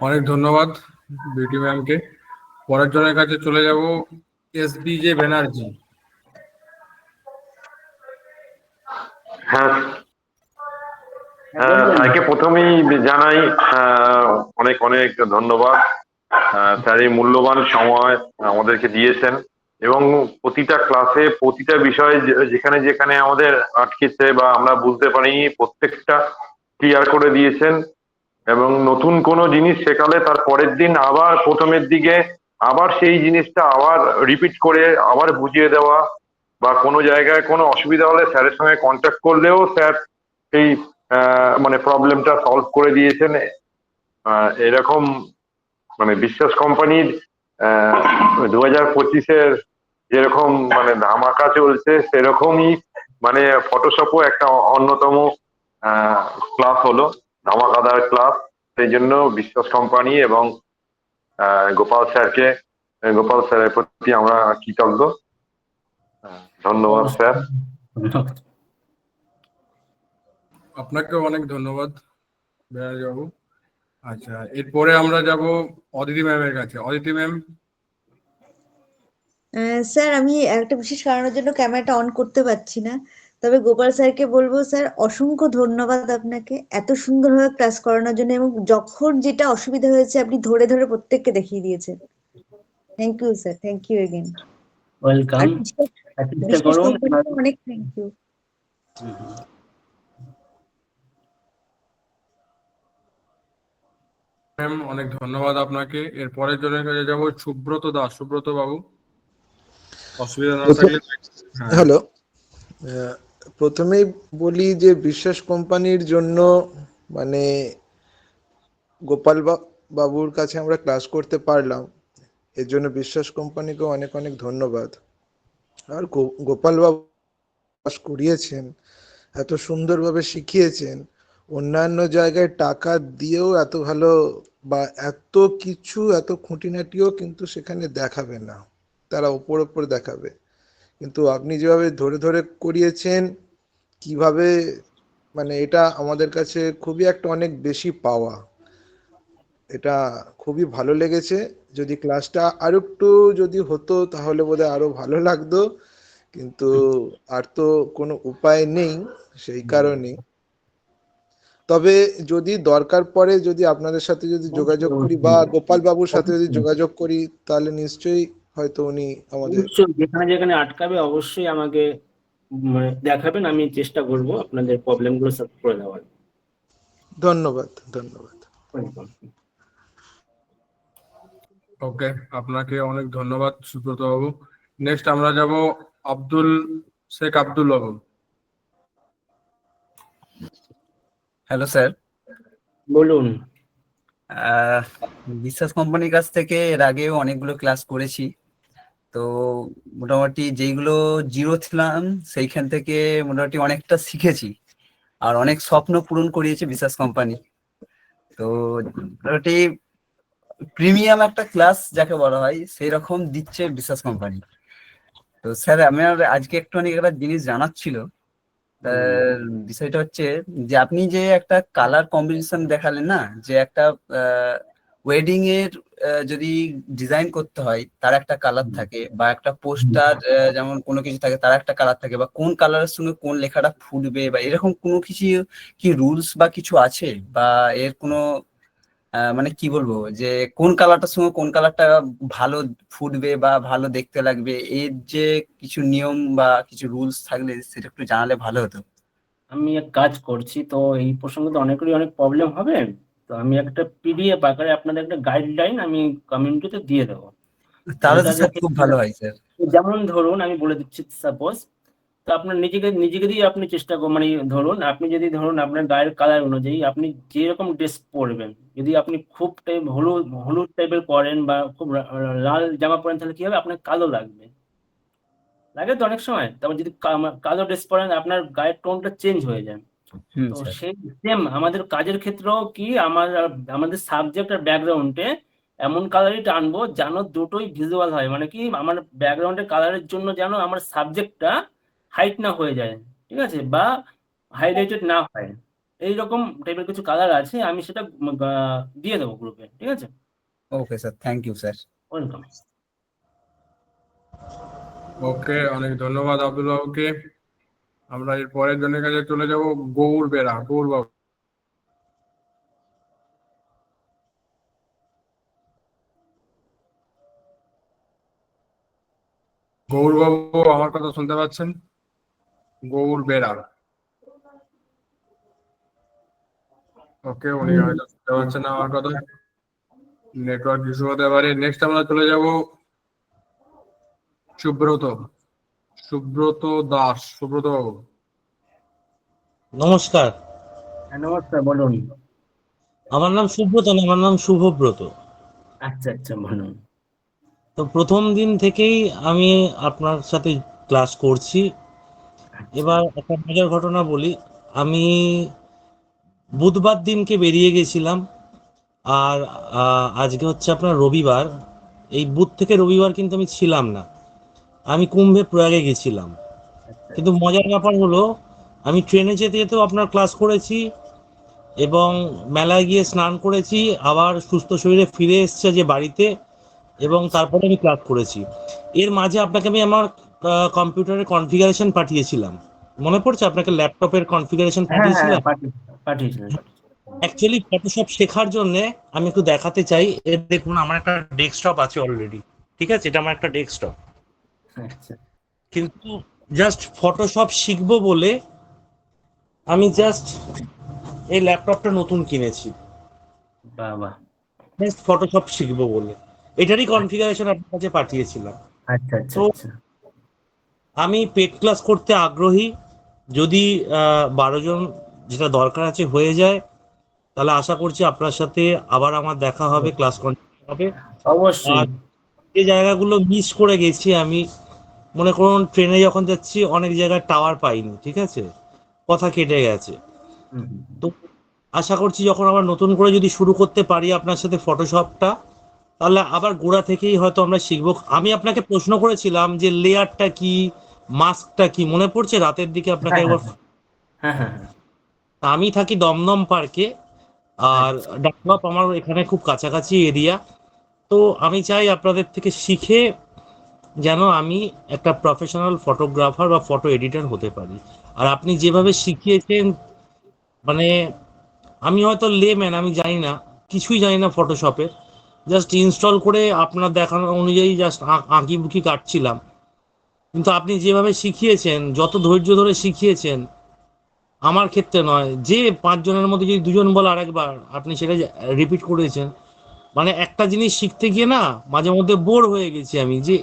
অনেক ধন্যবাদ বিউটি ম্যামকে। পরের জনের কাছে চলে যাব SBJ ব্যানার্জি। হ্যাঁ বলুন। স্যারকে প্রথমেই জানাই অনেক অনেক ধন্যবাদ। স্যার এই মূল্যবান সময় আমাদেরকে দিয়েছেন এবং প্রতিটা ক্লাসে প্রতিটা বিষয় যেখানে যেখানে আমাদের আটকেছে বা আমরা বুঝতে পারিনি প্রত্যেকটা ক্লিয়ার করে দিয়েছেন এবং নতুন কোনো জিনিস শেখালে তার পরের দিন আবার প্রথমের দিকে আবার সেই জিনিসটা আবার রিপিট করে আবার বুঝিয়ে দেওয়া বা কোনো জায়গায় কোনো অসুবিধা হলে স্যারের সঙ্গে কন্ট্যাক্ট করলেও স্যার সেই মানে প্রবলেমটা সলভ করে দিয়েছেন। এরকম মানে বিশ্বাস কোম্পানির 2025-এর যেরকম মানে ধামাকা চলছে সেরকমই মানে ফটোশপও একটা অন্যতম ক্লাস হলো, ধামাকাদার ক্লাস। সেই জন্য বিশ্বাস কোম্পানি এবং গোপাল স্যারের প্রতি আমরা কৃতজ্ঞ। ধন্যবাদ স্যার। আপনাকে অনেক ধন্যবাদ বেরাজ বাবু। আচ্ছা, এরপরে আমরা যাব অদিতি ম্যামের কাছে। অদিতি ম্যাম। স্যার আমি একটা বিশেষ কারণের জন্য ক্যামেরাটা অন করতে পারছি না, তবে গোপাল স্যারকে বলবো স্যার অসংখ্য ধন্যবাদ আপনাকে এত সুন্দরভাবে ক্লাস করানোর জন্য, এবং যখন যেটা অসুবিধা হয়েছে আপনি ধরে ধরে প্রত্যেককে দেখিয়ে দিয়েছেন। Thank you sir, thank you again. Welcome. আর বিশেষ করুন। কোম্পানিকে অনেক থ্যাংক ইউ। ম্যাম অনেক ধন্যবাদ আপনাকে। এরপরের জনের কাছে যাব সুব্রত দাস। সুব্রত বাবু, অসুবিধা না থাকলে। হ্যালো, প্রথমেই বলি যে বিশ্বাস কোম্পানির জন্য মানে গোপাল বাবুর কাছে আমরা ক্লাস করতে পারলাম, এর জন্য বিশ্বাস কোম্পানিকে অনেক অনেক ধন্যবাদ। আর গোপাল বাবু ক্লাস করিয়েছেন, এত সুন্দরভাবে শিখিয়েছেন, অন্যান্য জায়গায় টাকা দিয়েও এত ভালো বা এত কিছু এত খুঁটিনাটিও কিন্তু সেখানে দেখাবে না, তারা ওপর ওপর দেখাবে, কিন্তু আপনি যেভাবে ধরে ধরে করিয়েছেন কিভাবে, মানে এটা আমাদের কাছে খুবই একটা অনেক বেশি পাওয়া। এটা খুবই ভালো লেগেছে। যদি ক্লাসটা আরো একটু যদি হতো তাহলে বোধহয় আরো ভালো লাগতো, কিন্তু আর তো কোনো উপায় নেই সেই কারণে। তবে যদি দরকার পড়ে, যদি আপনাদের সাথে যদি যোগাযোগ করি বা গোপাল বাবুর সাথে যদি যোগাযোগ করি, তাহলে নিশ্চয়ই হয়তো উনি আমাদের যেখানে যেখানে আটকাবে অবশ্যই আমাকে মানে দেখাবেন, আমি চেষ্টা করব আপনাদের প্রবলেম গুলো সলভ করে দেওয়ার। ধন্যবাদ। ধন্যবাদ। ওকে, আপনাকে অনেক ধন্যবাদ সুব্রত বাবু। নেক্সট আমরা যাব শেখ আব্দুল বাবু। Hello sir. বলুন। বিশ্বাস কোম্পানির কাছ থেকে এর আগেও অনেকগুলো ক্লাস করেছি, তো মোটামুটি যেইগুলো জিরো ছিলাম সেইখান থেকে মোটামুটি অনেকটা শিখেছি আর অনেক স্বপ্ন পূরণ করিয়েছে বিশ্বাস কোম্পানি। তো মোটামুটি প্রিমিয়াম একটা ক্লাস যাকে বলা হয় সেই রকম দিচ্ছে বিশ্বাস কোম্পানি। তো স্যার আমার আজকে একটুখানি একটা জিনিস জানার ছিল। বিষয়টা হচ্ছে যে আপনি যে একটা কালার কম্বিনেশন দেখালেন না, যে একটা ওয়েডিং এর যদি ডিজাইন করতে হয় তার একটা কালার থাকে, বা একটা পোস্টার যেমন কোনো কিছু থাকে তার একটা কালার থাকে, বা কোন কালারের সঙ্গে কোন লেখাটা ফুটবে, বা এরকম কোনো কিছু কি রুলস বা কিছু আছে, বা এর কোনো মানে কি বলবো যে কোন কালারটার সঙ্গে কোন কালারটা ভালো ফুটবে বা ভালো দেখতে লাগবে, এর যে কিছু নিয়ম বা কিছু রুলস থাকলে সেটা একটু জানালে ভালো হতো। আমি এক কাজ করছি, তো এই প্রসঙ্গে তো অনেকেরই অনেক প্রবলেম হবে, তো আমি একটা পিডিএফ আকারে আপনাদের একটা গাইডলাইন আমি কমিউনিটিতে দিয়ে দেবো। তাহলে তো যেটা স্যার খুব ভালো হয় স্যার। যেমন ধরুন আমি বলে দিচ্ছি সাপোজ, তো আপনার নিজেকে দিয়ে আপনি চেষ্টা করুন, মানে ধরুন আপনি যদি ধরুন আপনার গায়ের কালার অনুযায়ী আপনি যেরকম ড্রেস পরবেন, যদি আপনি খুব টাইপ হলুদ টাইপের পরেন বা খুব লাল জামা পরেন, তাহলে কি হবে, আপনার কালো লাগবে, লাগে তো অনেক সময়। তারপর যদি কালো ড্রেস পরেন আপনার গায়ের টোনটা চেঞ্জ হয়ে যায়। তো স্যার। সেই সেম আমাদের কাজের ক্ষেত্রেও কি আমাদের সাবজেক্ট আর ব্যাকগ্রাউন্ডে এমন কালারই টানবো যেন দুটোই ভিজুয়াল হয়, মানে কি আমার ব্যাকগ্রাউন্ডের কালারের জন্য যেন আমার সাবজেক্টটা হাইট না হয়ে যায়, ঠিক আছে, বা হাইলাইটেড না হয়। এইরকম টাইপের কিছু কালার আছে, আমি সেটা দিয়ে দেবো গ্রুপে, ঠিক আছে। Okay sir, thank you sir. Welcome. Okay, অনেক ধন্যবাদ আব্দুল বাবুকে। আমরা এর পরের জনের কাছে চলে যাব গৌর বেরা। গৌর বাবু। গৌরবাবু আমার কথা শুনতে পাচ্ছেন? গৌর বেরা। ওকে, উনি হয়তো শুনতে পাচ্ছেন না আমার কথা, নেটওয়ার্ক ইস্যু হতে পারে। নেক্সট আমরা চলে যাব সুব্রত। সুব্রত দাস। সুব্রত বাবু। নমস্কার, হ্যাঁ, নমস্কার, বলুন। আমার নাম সুব্রত না, আমার নাম শুভব্রত। আচ্ছা আচ্ছা, বলুন। তো প্রথম দিন থেকেই আমি আপনার সাথে ক্লাস করছি। আচ্ছা এবার একটা মজার ঘটনা বলি। আমি বুধবার দিনকে বেরিয়ে গেছিলাম, আর আজকে হচ্ছে আপনার রবিবার। এই বুধ থেকে রবিবার কিন্তু আমি ছিলাম না, আমি কুম্ভে প্রয়াগে গেছিলাম। আচ্ছা কিন্তু মজার ব্যাপার হলো, আমি ট্রেনে যেতে যেতেও আপনার ক্লাস করেছি এবং মেলায় গিয়ে স্নান করেছি, আবার সুস্থ শরীরে ফিরে এসছে যে বাড়িতে, এবং তারপরে আমি ক্লাস করেছি। এর মাঝে আপনাকে আমি আমার কম্পিউটারের কনফিগারেশন পাঠিয়েছিলাম, মনে পড়ছে? আপনাকে ল্যাপটপের কনফিগারেশন হ্যাঁ হ্যাঁ, পাঠিয়েছিলাম। পাঠিয়েছিলেন। অ্যাকচুয়ালি ফটোশপ শেখার জন্য আমি একটু দেখাতে চাই। এর দেখুন, আমার একটা ডেস্কটপ আছে অলরেডি, ঠিক আছে? এটা আমার একটা ডেস্কটপ, আচ্ছা, কিন্তু জাস্ট ফটোশপ শিখবো বলে আমি জাস্ট এই ল্যাপটপটা নতুন কিনেছি, বাহ বাহ। জাস্ট ফটোশপ শিখবো বলে। এটারই কনফিগারেশন আপনার কাছে পাঠিয়েছিলাম। আচ্ছা আচ্ছা তো আচ্ছা। আমি পেড ক্লাস করতে আগ্রহী। যদি 12 জন যেটা দরকার আছে হয়ে যায়, তাহলে আশা করছি আপনার সাথে আবার আমার দেখা হবে, ক্লাস কন্টিনিউ হবে। অবশ্যই। আর যে জায়গাগুলো মিস করে গেছি আমি, মনে করুন ট্রেনে যখন যাচ্ছি অনেক জায়গায় টাওয়ার পাইনি, ঠিক আছে, কথা কেটে গেছে। হুম, হুম, হুম। তো আশা করছি যখন আবার নতুন করে যদি শুরু করতে পারি আপনার সাথে ফটোশপটা, তাহলে আবার গোড়া থেকেই হয়তো আমরা শিখবো। আমি আপনাকে প্রশ্ন করেছিলাম যে লেয়ারটা কি, মাস্কটা কি, মনে পড়ছে? রাতের দিকে আপনাকে হ্যাঁ হ্যাঁ একবার। হ্যাঁ হ্যাঁ হ্যাঁ। আমি থাকি দমদম পার্কে, আর আচ্ছা ডাকবাপ আমার এখানে খুব কাছাকাছি এরিয়া। তো আমি চাই আপনাদের থেকে শিখে যেন আমি একটা প্রফেশনাল ফটোগ্রাফার বা ফটো এডিটর হতে পারি। আর আপনি যেভাবে শিখিয়েছেন, মানে আমি হয়তো লেম্যান, আমি জানি না, কিছুই জানি না ফটোশপে, জাস্ট ইনস্টল করে আপনার দেখানো অনুযায়ী জাস্ট আঁকি বুকি কাটছিলাম। কিন্তু আপনি যেভাবে শিখিয়েছেন, যত ধৈর্য ধরে শিখিয়েছেন, আমার ক্ষেত্রে নয়, যে 5 জনের মধ্যে যদি 2 জন বলে আরেকবার আপনি সেটা রিপিট করেছেন, মানে একটা জিনিস শিখতে গিয়ে না মাঝে মধ্যে বোর হয়ে গেছি আমি, যে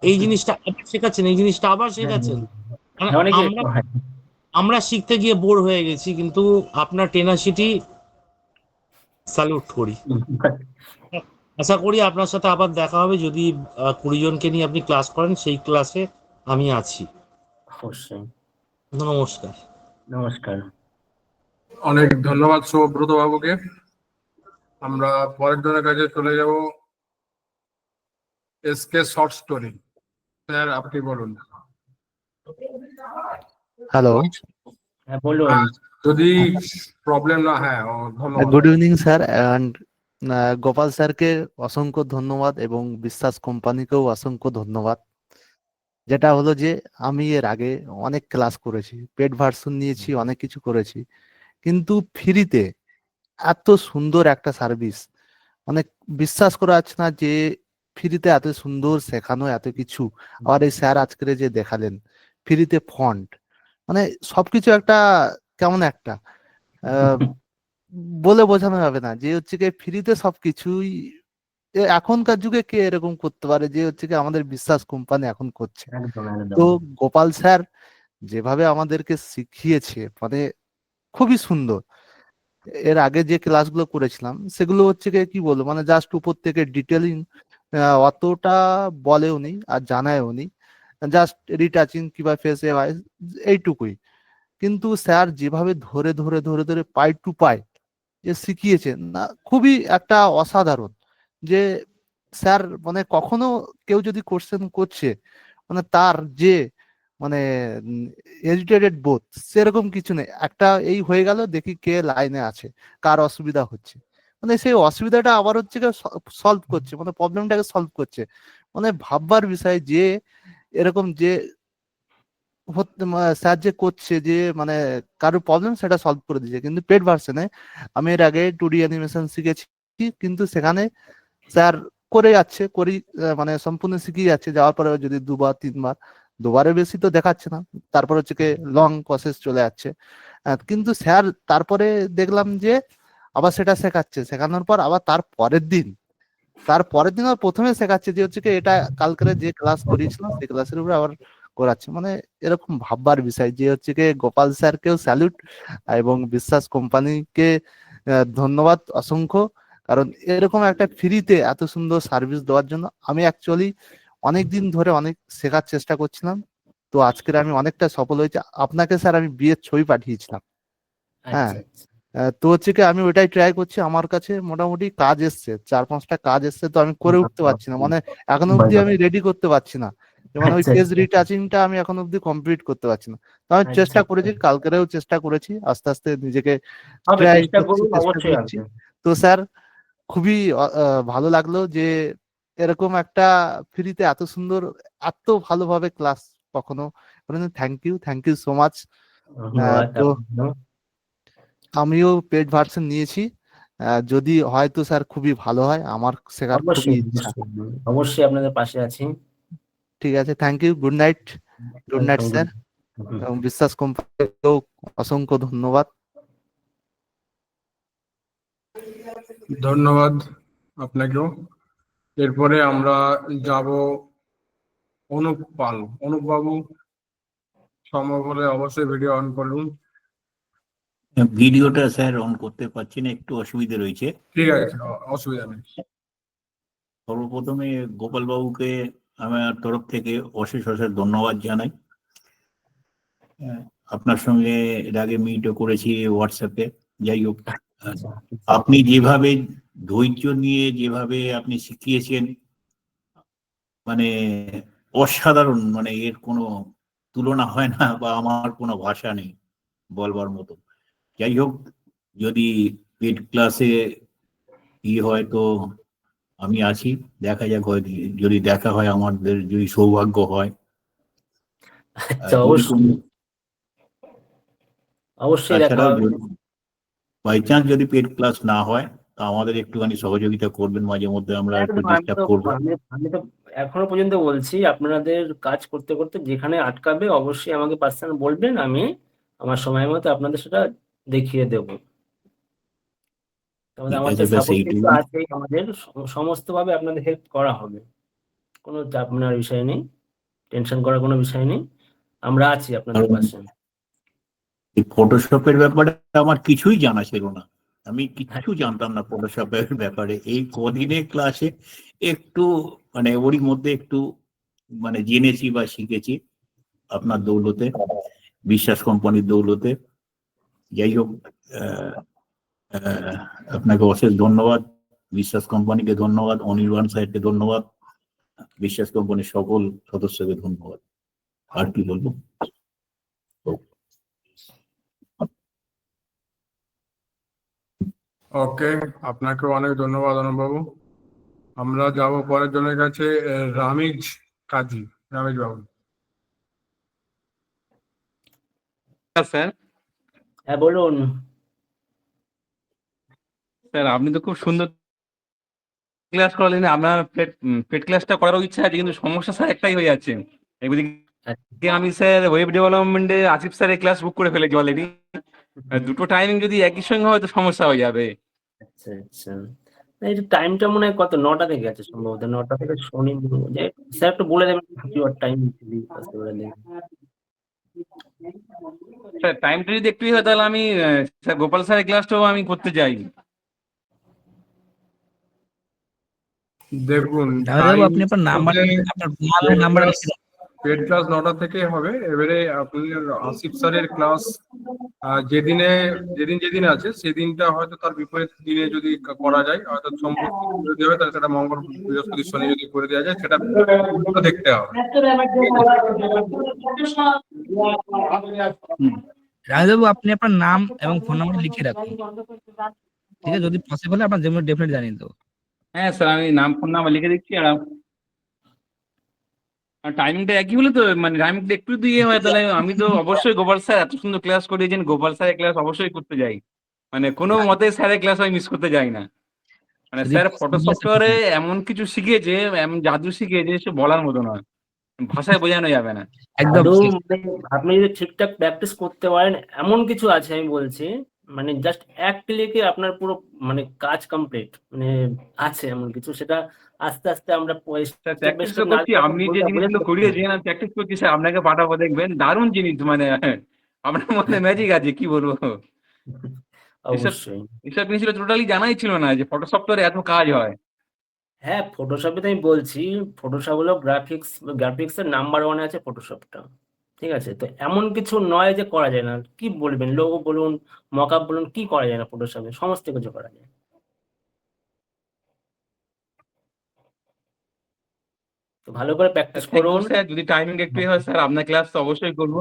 এই জিনিসটা আবার শেখাচ্ছেন, এই জিনিসটা আবার হ্যাঁ শেখাচ্ছেন। মানে হ্যাঁ, অনেকে আমরা হয়। আমরা শিখতে গিয়ে বোর হয়ে গেছি, কিন্তু আপনার টেনাসিটি স্যালুট করি। আশা করি আপনার সাথে আবার দেখা হবে, যদি 20 জনকে নিয়ে আপনি ক্লাস করেন, সেই ক্লাসে আমি আছি। অবশ্যই। নমস্কার। নমস্কার। অনেক ধন্যবাদ সুব্রত বাবুকে। আমরা পরের জনের কাছে চলে যাব। SK short story. স্যার, আপনি বলুন। হ্যালো, হ্যাঁ, বলুন। যদি প্রবলেম না, হ্যাঁ, ধন্যবাদ। Good evening sir, and Gopal স্যারকে অসংখ্য ধন্যবাদ এবং বিশ্বাস কোম্পানিকেও অসংখ্য ধন্যবাদ। যেটা হলো যে আমি এর আগে অনেক ক্লাস করেছি, পেড ভার্সন নিয়েছি, অনেক কিছু করেছি, কিন্তু ফ্রিতে এত সুন্দর একটা সার্ভিস, অনেক বিশ্বাস করা যাচ্ছে না যে ফ্রিতে এত সুন্দর শেখানো, এত কিছু। আবার এই স্যার আজকের যে দেখালেন ফ্রিতে ফন্ট, মানে সবকিছু একটা কেমন একটা বলে বোঝানো যাবে না যে হচ্ছে কি ফ্রিতে সবকিছুই। এখনকার যুগে কে এরকম করতে পারে যে হচ্ছে কি আমাদের বিশ্বাস কোম্পানি এখন করছে। একদম তো একদম। গোপাল স্যার যেভাবে আমাদেরকে শিখিয়েছে, মানে খুবই সুন্দর। এর আগে যে ক্লাসগুলো করেছিলাম সেগুলো হচ্ছে কি কি বলবো, মানে জাস্ট উপর থেকে ডিটেলিং অতটা বলেও নি আর জানায়ও নি, জাস্ট রিটাচিং কিংবা ফেসে এইটুকুই। কিন্তু স্যার যেভাবে ধরে ধরে ধরে ধরে পাই টু পাই যে শিখিয়েছেন না, খুবই একটা অসাধারণ। যে স্যার মানে কখনো কেউ যদি কোশ্চেন করছে, মানে তার যে মানে এজিটেটেড বোধ সেরকম কিছু নেই, একটা এই হয়ে গেল দেখি কে লাইনে আছে, কার অসুবিধা হচ্ছে, মানে সেই অসুবিধাটা আবার হচ্ছে সলভ করছে, মানে প্রবলেমটাকে সলভ করছে। মানে ভাববার বিষয় যে এরকম যে স্যার যে করছে যে মানে কারোর প্রবলেম সেটা সলভ করে দিচ্ছে। কিন্তু পেড ভার্সনে আমি এর আগে 2D অ্যানিমেশন শিখেছি, কিন্তু সেখানে স্যার করে যাচ্ছে মানে সম্পূর্ণ শিখিয়ে যাচ্ছে, যাওয়ার পরে যদি 2 বার 3 বার, 2বারের বেশি তো দেখাচ্ছে না, তারপর হচ্ছে কি লং প্রসেস চলে যাচ্ছে। কিন্তু স্যার তারপরে দেখলাম যে আবার সেটা শেখানোর পর আবার তার পরের দিন আর প্রথমে শেখাচ্ছে যে হচ্ছে কি এটা কালকে যে ক্লাস করিয়েছিলাম সেই ক্লাসের উপরে আবার করাচ্ছে। মানে এরকম ভাববার বিষয় যে হচ্ছে কি গোপাল স্যারকেও স্যালুট এবং বিশ্বাস কোম্পানিকে ধন্যবাদ অসংখ্য, কারণ এরকম একটা ফ্রিতে এত সুন্দর সার্ভিস দেওয়ার জন্য। আমি অ্যাকচুয়ালি অনেকদিন ধরে অনেক শেখার চেষ্টা করছিলাম, তো আজকের আমি অনেকটা সফল হয়েছি। আপনাকে স্যার আমি বিয়ের ছবি পাঠিয়েছিলাম, হ্যাঁ। আচ্ছা আচ্ছা। তো হচ্ছে কি আমি ওইটাই ট্রাই করছি, আমার কাছে মোটামুটি কাজ এসছে, 4-5টা কাজ এসছে, তো আমি করে উঠতে পারছি না, মানে এখনো অব্দি আমি রেডি করতে পারছি না। যেমন ওই আচ্ছা পেজ আচ্ছা। রিটাচিংটা আমি এখন অব্দি কমপ্লিট করতে পারছি না। তো আমি আচ্ছা চেষ্টা আচ্ছা। করেছি, কালকেরেও চেষ্টা করেছি, আস্তে আস্তে নিজেকে হবে, ট্রাই চেষ্টা করছি, করুন, চেষ্টা অবশ্যই করছি। আসবে। তো স্যার খুবই ভালো লাগলো যে এরকম একটা ফ্রিতে এত সুন্দর, এত ভালোভাবে ক্লাস কখনো। Thank you so much. ধন্যবাদ তো আপনাকেও। আমিও পেড ভার্সন নিয়েছি, যদি হয়তো স্যার খুবই ভালো হয়, আমার শেখার খুবই অবশ্যই ইচ্ছা। অবশ্যই অবশ্যই আপনাদের পাশে আছি। ঠিক আছে, thank you, good night sir, এবং বিশ্বাস কোম্পানিকেও অসংখ্য ধন্যবাদ। ধন্যবাদ আপনাকেও। এরপরে আমরা যাব অনুপ পাল। অনুপ বাবু, সম্ভব হলে অবশ্যই ভিডিও অন করুন। ভিডিওটা স্যার অন করতে পারছি না, একটু অসুবিধা রয়েছে। ঠিক আছে, অসুবিধা নেই। সর্বপ্রথমে গোপাল বাবুকে আমার তরফ থেকে অশেষ ধন্যবাদ জানাই। আপনার সঙ্গে এর আগে মিটও করেছি হোয়াটসঅ্যাপে। যাই হোক, আপনি যেভাবে ধৈর্য নিয়ে যেভাবে আপনি শিখিয়েছেন, মানে অসাধারণ, মানে এর কোনো তুলনা হয় না, বা আমার কোনো ভাষা নেই বলবার মতো। যাই হোক, যদি পেড ক্লাসে হয় তো আমি আছি, দেখা যাক, হয় যদি দেখা হয়, আমাদের যদি সৌভাগ্য হয়। আচ্ছা, অবশ্যই অবশ্যই দেখা তাছাড়াও হবে। বাই চান্স যদি পেড ক্লাস না হয়, তা আমাদের একটুখানি সহযোগিতা করবেন, মাঝে মধ্যে আমরা একটু একদম, ডিস্টার্ব করবো। আমি তো এখনো পর্যন্ত বলছি, আপনাদের কাজ করতে করতে যেখানে আটকাবে অবশ্যই আমাকে পার্সোনাল বলবেন, আমি আমার সময় মতো আপনাদের সেটা দেখিয়ে দেব। তাহলে ঠিক আমার আছে, তো ব্যাস সাপোর্ট কিন্তু এইটুকু। আছেই, আমাদের সমস্ত ভাবে আপনাদের হেল্প করা হবে, কোনো চাপ নেওয়ার বিষয় নেই, টেনশন করার কোনো বিষয় নেই, আমরা আছি আপনাদের কারণ পাশে। এই ফটোশপের ব্যাপারে আমার কিছুই জানা ছিল না, আমি কিচ্ছু জানতাম না ফটোশপের ব্যাপারে। এই কদিনে ক্লাসে একটু, মানে ওরই মধ্যে একটু মানে জেনেছি বা শিখেছি, আপনার দৌলতে, বিশ্বাস কোম্পানির দৌলতে। যাই হোক, আহ, আহ, আপনাকে অশেষ ধন্যবাদ, বিশ্বাস কোম্পানিকে ধন্যবাদ, অনির্বাণ সাহেবকে ধন্যবাদ, বিশ্বাস কোম্পানির সকল সদস্যকে ধন্যবাদ। আর কি বলবো। ওকে, আপনাকেও অনেক ধন্যবাদ অনুপ বাবু। আমরা যাব পরের জনের কাছে, রামিজ কাজী। রামিজ বাবু। স্যার হ্যাঁ, বলুন। স্যার আপনি তো খুব সুন্দর ক্লাস করালেন। আপনার পেড ক্লাসটা করারও ইচ্ছা আছে, কিন্তু সমস্যা স্যার একটাই হয়ে যাচ্ছে। এদিকে আমি স্যার ওয়েব ডেভেলপমেন্টে আসিফ স্যারের ক্লাস বুক করে ফেলেছি অলরেডি। দুটো টাইমিং যদি একই সঙ্গে হয় তো সমস্যা হয়ে যাবে। আচ্ছা আচ্ছা, এই টাইমটা মনে হয় কত, 9টা থেকে আছে সম্ভবত, 9টা থেকে শনি, যে স্যার একটু বলে দেবেন টাইম আসতে পারে দেবেন। স্যার টাইমটা যদি একটু হয় তাহলে আমি স্যার গোপাল স্যারের ক্লাসটাও আমি করতে চাই। দেখুন, দাদাবাবু, আপনি আপনার নাম্বার লিখে রাখুন। পেড ক্লাস 9টা থেকে হবে। এবারে আপনার আসিফ স্যারের ক্লাস যেদিন যেদিন আছে সেদিনটা হয়তো তার বিপরীত দিনে যদি করা যায়, হয়তো সম্ভব যদি হয় তাহলে সেটা মঙ্গল বৃহস্পতি শনি যদি করে দেওয়া যায়, সেটা দেখতে হবে। রাজবাবু, আপনি আপনার নাম এবং ফোন নাম্বার লিখে রাখুন, ঠিক আছে? যদি পসিবল হয় আপনার যেমন ডেফিনেট জানিয়ে দেবো। হ্যাঁ স্যার, আমি নাম ফোন নাম্বার লিখে দিচ্ছি। আর টাইমিংটা একই হলে তো, মানে টাইমিংটা একটু দিয়ে হয় তাহলে আমি তো অবশ্যই গোপাল স্যার এত সুন্দর ক্লাস করিয়েছেন, গোপাল স্যারের ক্লাস অবশ্যই করতে যাই, মানে কোনো মতে স্যারের ক্লাস আমি মিস করতে যাই না। মানে যদি স্যার ফটো সফটওয়্যারে এমন কিছু শিখিয়েছে, এমন জাদু শিখিয়েছে সে বলার মতো নয়, ভাষায় বোঝানো যাবে না। একদম আদৌ মানে আপনি যদি ঠিকঠাক প্র্যাকটিস করতে পারেন, এমন কিছু আছে আমি বলছি, মানে জাস্ট এক ক্লিকে আপনার পুরো মানে কাজ কমপ্লিট, মানে আছে এমন কিছু, সেটা আস্তে আস্তে আমরা স্যার স্টেপ বাই প্র্যাকটিস তো স্টেপ না করছি, আপনি যে বোঝাতে জিনিসগুলো পারছি না। করিয়েছেন আমি প্র্যাকটিস করছি স্যার, আপনাকে পাঠাবো দেখবেন, দারুণ জিনিস মানে আপনার মধ্যে ম্যাজিক আছে কি বলবো। এসব অবশ্যই। এসব জিনিস টোটালি জানাই ছিল না যে ফটো সফটওয়্যারে এত কাজ হয়। হ্যাঁ, ফটোশপে তো আমি বলছি, ফটোশপ হলো গ্রাফিক্সের নাম্বার 1 আছে ফটোশপটা। ঠিক আছে, তো এমন কিছু নয় যে করা যায় না। কি বলবেন, লোগো বলুন, মকআপ বলুন, কি করা যায় না ফটোশপে, সমস্ত কিছু করা যায়। তো ভালো করে প্র্যাকটিস থ্যাংক ইউ করুন। স্যার, যদি টাইমিং একটু হয় স্যার আপনার ক্লাস তো অবশ্যই করবো।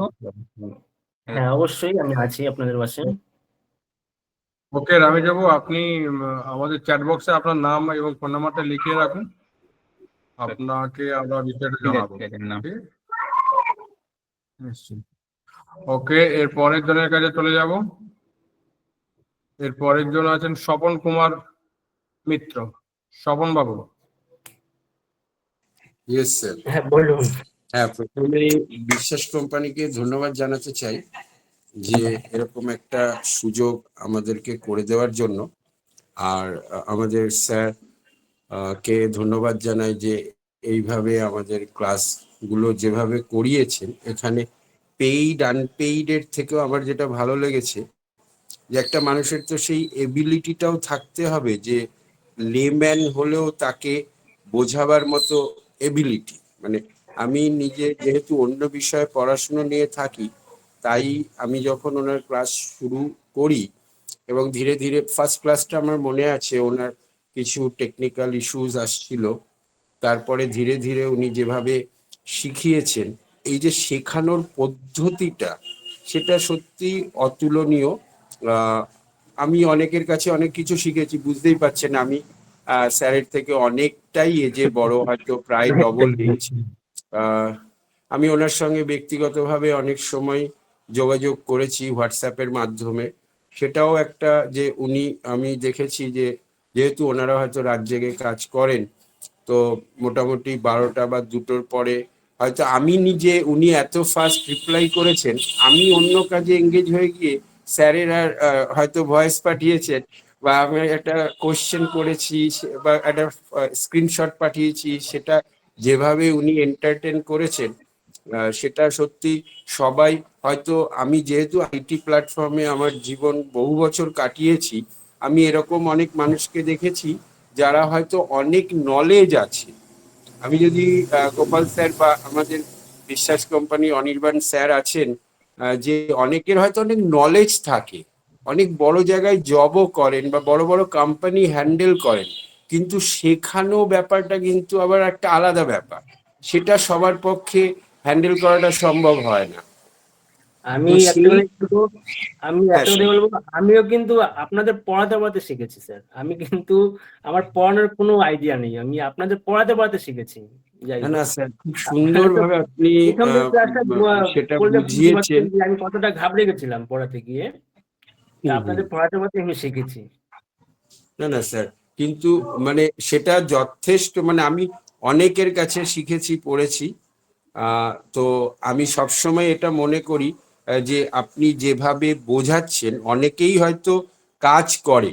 হ্যাঁ, অবশ্যই আমি আছি আপনাদের পাশে। ওকে রামি বাবু, আপনি আমাদের চ্যাট বক্সে আপনার নাম এবং ফোন নাম্বারটা লিখিয়ে রাখুন, আপনাকে আমরা বিষয়টা ঠিক জানাবো। আছে, নাম ঠিক আছে? নিশ্চয়ই। ওকে, এর পরের জনের কাছে চলে যাব। এর পরের জন আছেন স্বপন কুমার মিত্র। স্বপন বাবু। Yes sir. হ্যাঁ, বলুন। হ্যাঁ, প্রথমে বিশ্বাস কোম্পানিকে ধন্যবাদ জানাতে চাই যে এরকম একটা সুযোগ আমাদেরকে করে দেওয়ার জন্য। আর আমাদের স্যার কে ধন্যবাদ জানাই যে এইভাবে আমাদের ক্লাসগুলো যেভাবে করিয়েছেন, এখানে পেইড আনপেইড এর থেকেও আমার যেটা ভালো লেগেছে যে একটা মানুষের তো সেই এবিলিটিটাও থাকতে হবে যে লেম্যান হলেও তাকে বোঝাবার মতো এবিলিটি। মানে আমি নিজে যেহেতু অন্য বিষয়ে পড়াশুনো নিয়ে থাকি, তাই আমি যখন ওনার ক্লাস শুরু করি এবং ধীরে ধীরে ফার্স্ট ক্লাসটা আমার মনে আছে, ওনার কিছু টেকনিক্যাল ইস্যুস আসছিল, তারপরে ধীরে ধীরে উনি যেভাবে শিখিয়েছেন, এই যে শেখানোর পদ্ধতিটা, সেটা সত্যি অতুলনীয়। আমি অনেকের কাছে অনেক কিছু শিখেছি, বুঝতেই পারছেন আমি স্যারের থেকে অনেকটাই এজে বড়, হয়তো প্রায় ডবল এজ। আমি ওনার সঙ্গে ব্যক্তিগতভাবে অনেক সময় যোগাযোগ করেছি হোয়াটসঅ্যাপের মাধ্যমে। সেটাও একটা যে আমি দেখেছি যে যেহেতু ওনারা হয়তো রাত জেগে কাজ করেন, তো মোটামুটি 12টা বা 2টোর পরে হয়তো উনি এত ফাস্ট রিপ্লাই করেছেন, আমি অন্য কাজে এঙ্গেজ হয়ে গিয়ে স্যারের আর হয়তো ভয়েস পাঠিয়েছেন বা আমি একটা কোশ্চেন করেছি বা একটা স্ক্রিনশট পাঠিয়েছি, সেটা যেভাবে উনি এন্টারটেন করেছেন, সেটা সত্যি সবাই হয়তো, আমি যেহেতু আইটি প্ল্যাটফর্মে আমার জীবন বহু বছর কাটিয়েছি, আমি এরকম অনেক মানুষকে দেখেছি যারা হয়তো অনেক নলেজ আছে। আমি যদি গোপাল স্যার বা আমাদের বিশ্বাস কোম্পানি অনির্বাণ স্যার আছেন, যে অনেকের হয়তো অনেক নলেজ থাকে, অনেক বড় জায়গায় জবও করেন বা বড় বড় কোম্পানি হ্যান্ডেল করেন, কিন্তু শেখানো ব্যাপারটা কিন্তু আবার একটা আলাদা ব্যাপার, সেটা সবার পক্ষে হ্যান্ডেল করাটা সম্ভব হয় না। আমি তো একটা সেই কথা একটু আমি হ্যাঁ একটা কথা স্যার। বলবো, আমিও কিন্তু আপনাদের পড়াতে পড়াতে শিখেছি স্যার। আমি কিন্তু আমার পড়ানোর কোনো আইডিয়া নেই, আমি আপনাদের পড়াতে পড়াতে শিখেছি। যাই না হোক, না স্যার, খুব আপনারা তো সুন্দরভাবে আপনি প্রথম দিন ক্লাসটা সেটা করলে বুঝতে বুঝিয়েছেন। পারছেন যে আমি কতটা ঘাবড়ে গেছিলাম পড়াতে গিয়ে। তা হুম হুম। আপনাদের পড়াতে পড়াতে আমি শিখেছি। না না স্যার, কিন্তু মানে সেটা যথেষ্ট, মানে আমি অনেকের কাছে শিখেছি, পড়েছি। তো আমি সবসময় এটা মনে করি যে আপনি যেভাবে বোঝাচ্ছেন, অনেকেই হয়তো কাজ করে,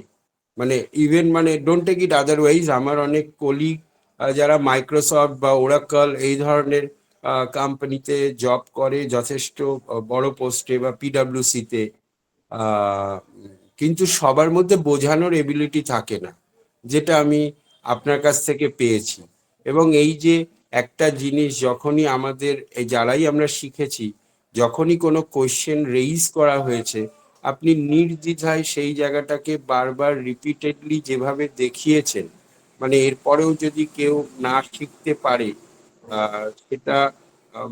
মানে ইভেন মানে ডোন্ট টেক ইট আদারওয়াইজ, আমার অনেক কলিগ যারা মাইক্রোসফট বা ওরাকল এই ধরনের কোম্পানিতে জব করে, যথেষ্ট বড় পোস্টে বা পিডাব্লিউসিতে, কিন্তু সবার মধ্যে বোঝানোর এবিলিটি থাকে না, যেটা আমি আপনার কাছ থেকে পেয়েছি। এবং এই যে একটা জিনিস যখনই আমাদের যারাই আমরা শিখেছি, যখনই কোনো কোয়েশ্চেন রেইজ করা হয়েছে, আপনি নির্দ্বিধায় সেই জায়গাটাকে বারবার রিপিটেডলি যেভাবে দেখিয়েছেন, মানে এরপরেও যদি কেউ না শিখতে পারে, সেটা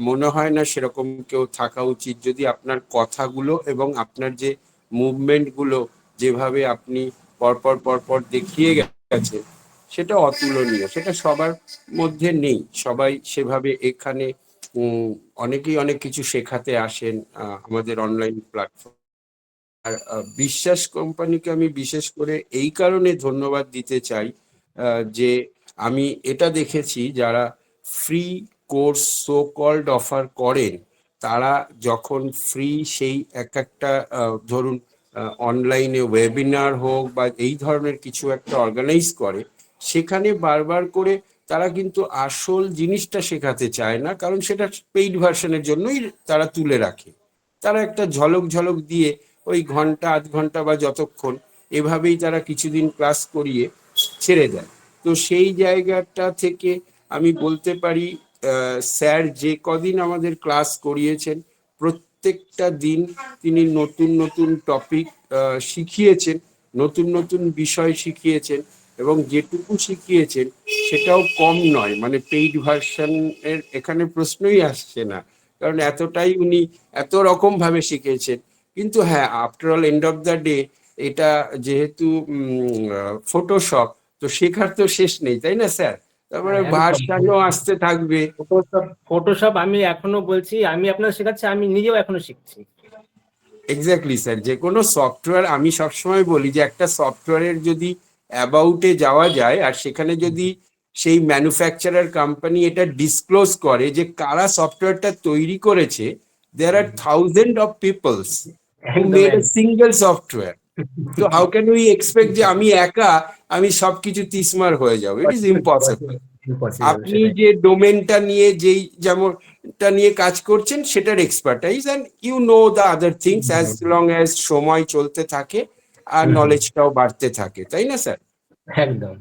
মনে হয় না সেরকম কেউ থাকা উচিত। যদি আপনার কথাগুলো এবং আপনার যে মুভমেন্ট গুলো যেভাবে আপনি পরপর পরপর দেখিয়ে গেছে, সেটা অতুলনীয়, সেটা সবার মধ্যে নেই। সবাই সেভাবে এখানে অনেকেই অনেক কিছু শেখাতে আসেন আমাদের অনলাইন প্ল্যাটফর্ম। আর বিশ্বাস কোম্পানিকে আমি বিশেষ করে এই কারণে ধন্যবাদ দিতে চাই যে আমি এটা দেখেছি যারা free course so called offer করেন, তারা যখন ফ্রি সেই একটা ধরুন অনলাইনে ওয়েবিনার হোক বা এই ধরনের কিছু একটা অর্গানাইজ করে, সেখানে বারবার করে তারা কিন্তু আসল জিনিসটা শেখাতে চায় না, কারণ সেটা পেইড ভার্সনের জন্যই তারা তুলে রাখে। তারা একটা ঝলক ঝলক দিয়ে ওই ঘন্টা আধ ঘন্টা বা যতক্ষণ এভাবেই তারা কিছুদিন ক্লাস করিয়ে ছেড়ে দেয়। তো সেই জায়গাটা থেকে আমি বলতে পারি স্যার যে কদিন আমাদের ক্লাস করিয়েছেন প্রত্যেকটা দিন তিনি নতুন নতুন টপিক শিখিয়েছেন, নতুন নতুন বিষয় শিখিয়েছেন, এবং যেটুকু শিখিয়েছেন সেটাও কম নয়, মানে পেইড ভার্সনের এখানে প্রশ্নই আসছে না, কারণ এতটাই উনি এত রকম ভাবে শিখিয়েছেন। কিন্তু হ্যাঁ, after all end of the day এটা যেহেতু ফটোশপ, তো শেখার তো শেষ নেই, তাই না স্যার? তারপরে ভার্সানও আসতে থাকবে। ফটোশপ আমি এখনো বলছি, আমি আপনার শেখাচ্ছি, আমি নিজেও এখনো শিখছি। এক্স্যাক্টলি স্যার, যে কোনো সফটওয়্যার, আমি সবসময় বলি যে একটা সফটওয়্যারের যদি অ্যাবাউটে যাওয়া যায় আর সেখানে যদি সেই ম্যানুফ্যাকচারার কোম্পানি এটা ডিসক্লোজ করে যে কারা সফটওয়্যারটা তৈরি করেছে, there are thousand of peoples who made a single software. তো হাউ ক্যান উই এক্সপেক্ট যে আমি একা আমি সবকিছু তিসমার হয়ে যাবো? It is impossible. আপনি যে ডোমেনটা নিয়ে যেমনটা নিয়ে কাজ করছেন সেটার expertise, and you know the other things as long as সময় চলতে থাকে আর নলেজটাও বাড়তে থাকে, তাই না স্যার? একদম।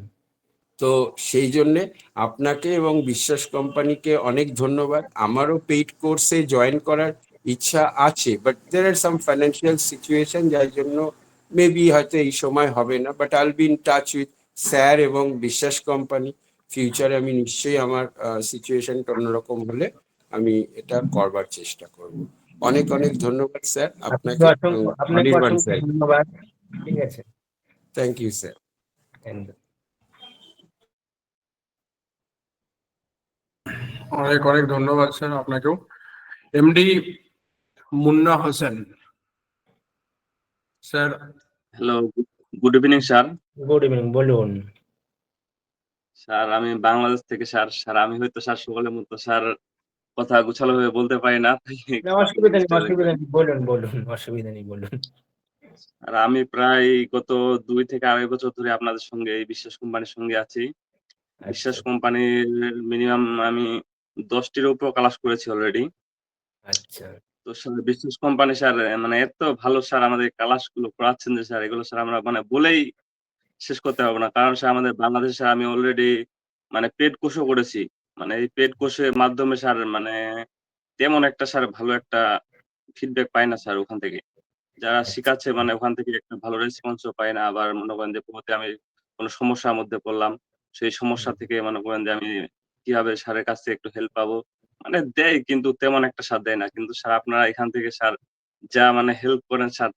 তো সেই জন্যে আপনাকে এবং বিশ্বাস কোম্পানিকে অনেক ধন্যবাদ। আমারও পেইড কোর্সে জয়েন করার ইচ্ছা আছে, but there are some financial situation, যার জন্য মেবি হয়তো এই সময় হবে না, বাট আইল be in touch with sir এবং বিশ্বাস কোম্পানি। ফিউচারে আমি নিশ্চয়ই আমার সিচুয়েশনটা অন্যরকম হলে আমি এটা করবার চেষ্টা করব। অনেক অনেক ধন্যবাদ স্যার আপনাকে, আপনাকে অনির্বাণ অসংখ্য স্যার। ধন্যবাদ। ঠিক আছে, থ্যাংক ইউ স্যার। একদম। অনেক অনেক ধন্যবাদ স্যার আপনাকেও। MD Munna Hossain sir. Hello, good evening sir. Good evening, বলুন। স্যার আমি বাংলাদেশ থেকে স্যার। স্যার আমি হয়তো স্যার সকলের মতো স্যার কথা গোছালো ভাবে বলতে পারি না, তাই না, একটু অসুবিধা নেই, মিস্টেক হয়ে অসুবিধা গেছে। নেই, বলুন বলুন, অসুবিধা নেই, বলুন। আর আমি প্রায় গত 2 থেকে 2.5 বছর ধরে আপনাদের সঙ্গে এই বিশ্বাস কোম্পানির সঙ্গে আছি। বিশ্বাস আচ্ছা কোম্পানির মিনিমাম আমি 10টির উপর ক্লাস করেছি অলরেডি। আচ্ছা। তো স্যার বিশ্বাস কোম্পানি স্যার মানে এত ভালো স্যার আমাদের ক্লাস গুলো করাচ্ছেন যে স্যার এগুলো স্যার আমরা মানে বলেই শেষ করতে পারবো না। কারণ স্যার আমাদের বাংলাদেশে আমি অলরেডি মানে পেড কোর্সও করেছি। মানে এই পেড কোর্সের মাধ্যমে স্যার মানে তেমন একটা স্যার ভালো একটা ফিডব্যাক পাই না স্যার ওখান থেকে। যারা শিখাচ্ছে মানে ওখান থেকে একটা ভালো রেসপন্সও পাই না। আবার মনে করেন যে পরে আমি কোনো সমস্যার মধ্যে পড়লাম। সেই সমস্যা থেকে মনে করেন যে আমি কিভাবে স্যারের কাছ থেকে একটু হেল্প পাবো। মানে দেয় কিন্তু তেমন একটা স্যার দেয় না। কিন্তু স্যার আপনারা এখান থেকে স্যার যা মানে হেল্প করেন স্যার,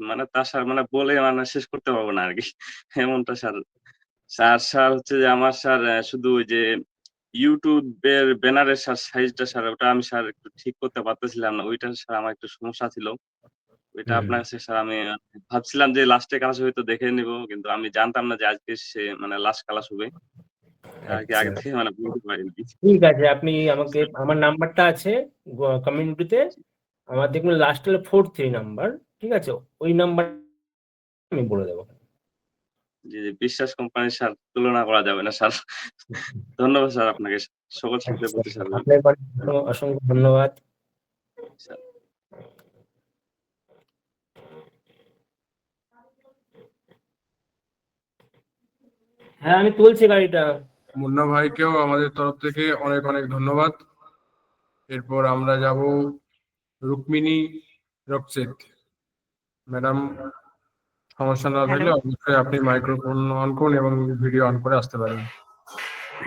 মানে তা স্যার মানে বলে মানে শেষ করতে পারবো না আরকি। এমনটা স্যার। স্যার হচ্ছে যে আমার স্যার শুধু ওই যে YouTube এর ব্যানারের স্যার সাইজটা স্যার ওটা আমি স্যার একটু ঠিক করতে পারতেছিলাম না। ওইটা স্যার আমার একটু সমস্যা ছিল। ওইটা আপনার কাছে স্যার আমি ভাবছিলাম যে লাস্টে ক্লাস হয়তো দেখে নিবো। কিন্তু আমি জানতাম না যে আজকে মানে লাস্ট ক্লাস হবে। আরকি আচ্ছা, আগে থেকে মানে বলতে পারিনি। ঠিক আছে, আপনি আমাকে, আমার নাম্বারটা আছে কমিউনিটিতে, আমার দেখুন লাস্ট হলো 43 নাম্বার, ঠিক আছে, ওই নাম্বার আমি বলে দেবো। জি, জি, বিশ্বাস কোম্পানির স্যার তুলনা করা যাবে না স্যার। ধন্যবাদ স্যার আপনাকে। সকল ছাত্রদের প্রতি স্যার রইল। আপনাকে অসংখ্য ধন্যবাদ। স্যার। হ্যাঁ, আমি তুলছি গাড়িটা। মুন্না ভাইকেও আমাদের তরফ থেকে অনেক অনেক ধন্যবাদ। এরপর আমরা যাব রুক্মিণী রক্সিত ম্যাডাম। সমস্যা না থাকলে অবশ্যই আপনি মাইক্রোফোন অন করুন এবং ভিডিও অন করে আসতে পারেন।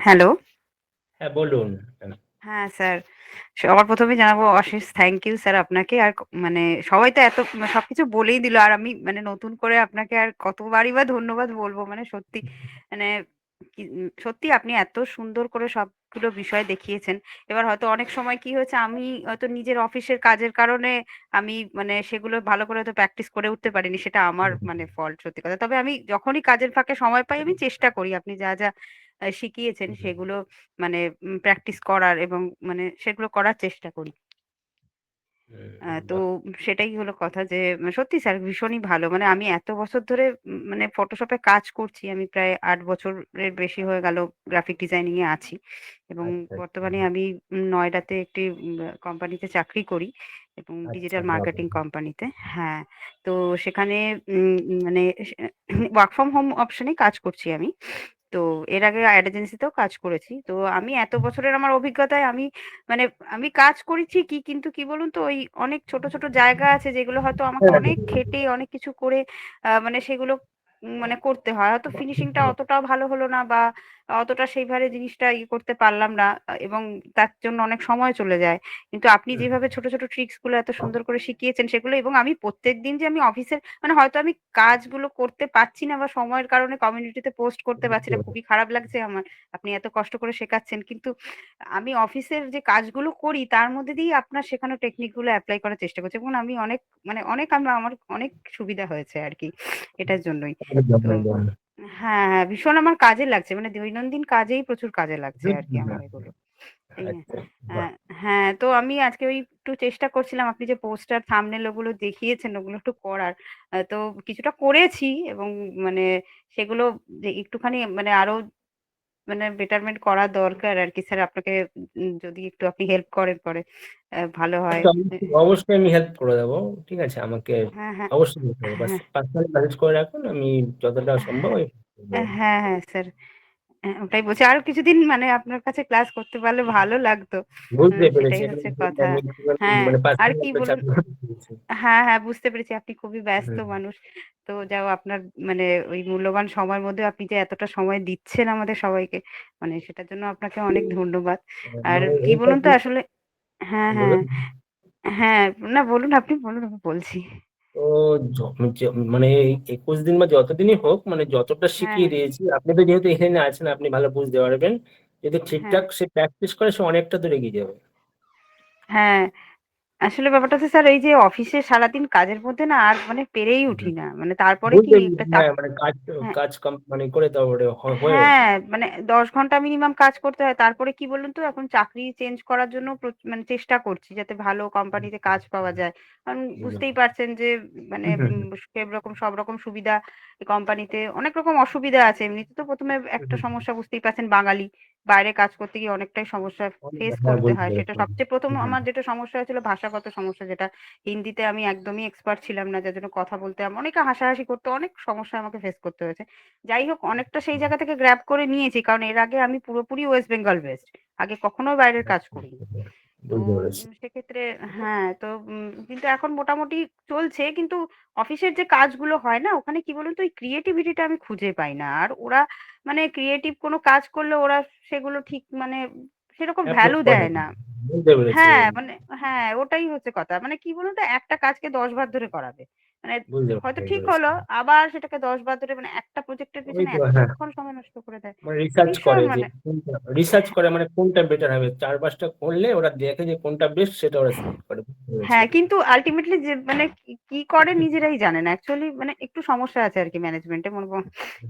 হ্যালো। হ্যাঁ, বলুন। হ্যাঁ স্যার, সবার প্রথমে জানাবো অশেষ থ্যাংক ইউ স্যার আপনাকে। আর মানে সবাই তো এত সবকিছু বলেই দিল, আর আমি মানে নতুন করে আপনাকে আর কতবারই বা ধন্যবাদ বলবো। মানে সত্যি মানে সত্যি আপনি এত সুন্দর করে সবগুলো বিষয় দেখিয়েছেন। এবার হয়তো অনেক সময় কি হয়েছে, আমি হয়তো নিজের অফিসের কাজের কারণে আমি মানে সেগুলো ভালো করে হয়তো প্র্যাকটিস করে উঠতে পারিনি। সেটা আমার মানে ফল্ট, সত্যি কথা। তবে আমি যখনই কাজের ফাঁকে সময় পাই আমি চেষ্টা করি আপনি যা, যা শিখিয়েছেন সেগুলো মানে প্র্যাকটিস করার এবং মানে সেগুলো করার চেষ্টা করি। তো সেটাই হলো কথা যে সত্যি স্যার ভীষণই ভালো। মানে আমি এত বছর ধরে মানে ফটোশপে কাজ করছি। আমি প্রায় ৮ বছরের বেশি হয়ে গেল গ্রাফিক ডিজাইনিং এ আছি। এবং আচ্ছা, আচ্ছা, বর্তমানে আমি নয়ডাতে একটি কোম্পানিতে চাকরি করি এবং আচ্ছা, ডিজিটাল বাবা। মার্কেটিং কোম্পানিতে। হ্যাঁ, তো সেখানে মানে ওয়ার্ক ফ্রম হোম অপশনেই কাজ করছি আমি। তো এর আগে অ্যাড এজেন্সিতেও কাজ করেছি। তো আমি এত বছরের আমার অভিজ্ঞতায় আমি মানে আমি কাজ করি ঠিকই, কিন্তু কি বলুন তো ওই অনেক ছোট, ছোট জায়গা আছে যেগুলো হয়তো আমাকে অনেক খেটে অনেক কিছু করে মানে সেগুলো মানে করতে হয়। হয়তো ফিনিশিংটা অতটাও ভালো হলো না বা অতটা সেইভাবে জিনিসটা করতে পারলাম না এবং তার জন্য অনেক সময় চলে যায়। কিন্তু আপনি যেভাবে ছোট, ছোট ট্রিকস গুলো এত সুন্দর করে শিখিয়েছেন সেগুলো, এবং আমি প্রত্যেকদিন যে আমি অফিসের মানে হয়তো আমি কাজগুলো করতে পারছি না বা সময়ের কারণে কমিউনিটিতে পোস্ট করতে পারছি না। খুবই খারাপ লাগছে আমার। আপনি এত কষ্ট করে শেখাচ্ছেন। কিন্তু আমি অফিসের যে কাজগুলো করি তার মধ্যে দিয়েই আপনার শেখানো টেকনিক গুলো এপ্লাই করার চেষ্টা করছি এবং আমি অনেক মানে অনেক আমার অনেক সুবিধা হয়েছে আরকি এটার জন্যই। একদম, তো একদম। হ্যাঁ, হ্যাঁ, ভীষণ আমার কাজে লাগছে। মানে দৈনন্দিন কাজেই প্রচুর কাজে লাগছে আরকি আমার এগুলো। এই আচ্ছা, বাহ। হ্যাঁ, হ্যাঁ, তো আমি আজকে ওই একটু চেষ্টা করছিলাম আপনি যে পোস্টার থাম্বনেল ওগুলো দেখিয়েছেন ওগুলো একটু করার। তো কিছুটা করেছি এবং মানে সেগুলো যে একটুখানি মানে আরো মানে বেটারমেন্ট করা দরকার আরকি। স্যার আপনাকে যদি একটু আপনি হেল্প করেন পরে ভালো হয়। আচ্ছা, অবশ্যই অবশ্যই আমি হেল্প করে দেবো। ঠিক আছে, আমাকে হ্যাঁ, হ্যাঁ, অবশ্যই দিতে হবে। বাস হ্যাঁ, পার্সোনালি মেসেজ করে রাখুন, আমি যতটা সম্ভব আমি করে দেবো। হ্যাঁ, হ্যাঁ, স্যার। ওটাই বলছি। আরো কিছুদিন মানে আপনার কাছে ক্লাস করতে পারলে ভালো লাগতো। বুঝতে পেরেছি, সেটাই আমি হচ্ছে কথা। আমি হ্যাঁ, মানে আর পার্সোনালি কি আপনার বলুন, চাকরি করতে পেরেছি। হ্যাঁ, হ্যাঁ, বুঝতে পেরেছি আপনি খুবই ব্যস্ত হুম। মানুষ। তো যাও আপনার মানে ওই মূল্যবান সময়ের মধ্যে আপনি যে এতটা সময় দিচ্ছেন আমাদের সবাইকে, মানে সেটার জন্য আপনাকে অনেক ধন্যবাদ। আর মানে কি এইটা বলুন তো কি আসলে হ্যাঁ, হ্যাঁ, বলুন। হ্যাঁ, না বলুন আপনি বলুন, আমি বলছি। তো মানে এই 21 দিন বা যতদিনই হোক, মানে যতটা হ্যাঁ, শিখিয়ে হ্যাঁ, দিয়েছি, আপনি তো যেহেতু এখানে আছেন আপনি ভালো বুঝতে পারবেন। যদি হ্যাঁ, ঠিকঠাক সে প্র্যাকটিস করে সে অনেকটা দূর এগিয়ে যাবে। হ্যাঁ। আসলে ব্যাপারটা হচ্ছে স্যার এই যে অফিসে সারাদিন কাজের মধ্যে না আর মানে পেরেই উঠি হুম। না। মানে তারপরে কি বুঝতে একটা হ্যাঁ, মানে কাজ হ্যাঁ, কাজ মানে করে তারপরে হয়ে ওঠে। হ্যাঁ, মানে ১০ ঘন্টা মিনিমাম কাজ করতে হয়। তারপরে কি বলুন তো এখন চাকরি চেঞ্জ করার জন্য মানে চেষ্টা করছি যাতে ভালো কোম্পানিতে কাজ পাওয়া যায়। কারণ বুঝতেই পারছেন যে মানে সেরকম সব রকম সুবিধা এই কোম্পানিতে অনেক রকম অসুবিধা আছে। এমনিতে তো ১ম এ একটা সমস্যা বুঝতেই পারছেন, বাঙালি। বাইরে কাজ করতে গিয়ে অনেকটাই সমস্যা ফেস হ্যাঁ, করতে বুঝতে হয়। সেটা পেরেছি। সবচেয়ে ১ম হুম। আমার যেটা সমস্যা হয়েছিল ভাষাগত সমস্যা, যেটা হিন্দিতে আমি একদমই এক্সপার্ট ছিলাম না। যার জন্য কথা বলতে অনেকে হাসাহাসি করতো। অনেক সমস্যা আমাকে ফেস করতে হয়েছে। যাই হোক অনেকটা সেই জায়গা থেকে গ্র্যাব করে নিয়েছি। কারণ এর আগে আমি পুরোপুরি ওয়েস্ট বেঙ্গল বেসড। আগে কখনোই বাইরের কাজ করিনি। তো বুঝতে পেরেছি। সেক্ষেত্রে হ্যাঁ, তো কিন্তু এখন মোটামুটি চলছে। কিন্তু অফিসের যে কাজগুলো হয় না ওখানে কি বলুন তো ওই ক্রিয়েটিভিটিটা আমি খুঁজে পাই না। আর ওরা মানে ক্রিয়েটিভ কোনো কাজ করলে ওরা সেগুলো ঠিক মানে সেরকম অ্যাপ্রুভ ভ্যালু করে। দেয় না। বুঝতে পেরেছি। হ্যাঁ, মানে হ্যাঁ, ওটাই হচ্ছে কথা। মানে কি বলুন তো একটা কাজকে ১০ বার ধরে করাবে। মানে হয়তো ঠিক পেরেছি। হলো, আবার সেটাকে ১০ বার ধরে মানে একটা প্রজেক্টের ওই পেছনে তো হ্যাঁ, এতক্ষণ সময় নষ্ট করে দেয়। মানে রিসার্চ ভীষণ করে যে মানে রিসার্চ করে মানে কোনটা বেটার হবে, 4-5টা করলে ওরা দেখে যে কোনটা বেস্ট সেটা ওরা সিলেক্ট করে। বুঝতে পেরেছি। হ্যাঁ, কিন্তু আল্টিমেটলি যে মানে কি কি করে নিজেরাই জানে না। অ্যাকচুয়ালি মানে একটু সমস্যা আছে আরকি ম্যানেজমেন্টে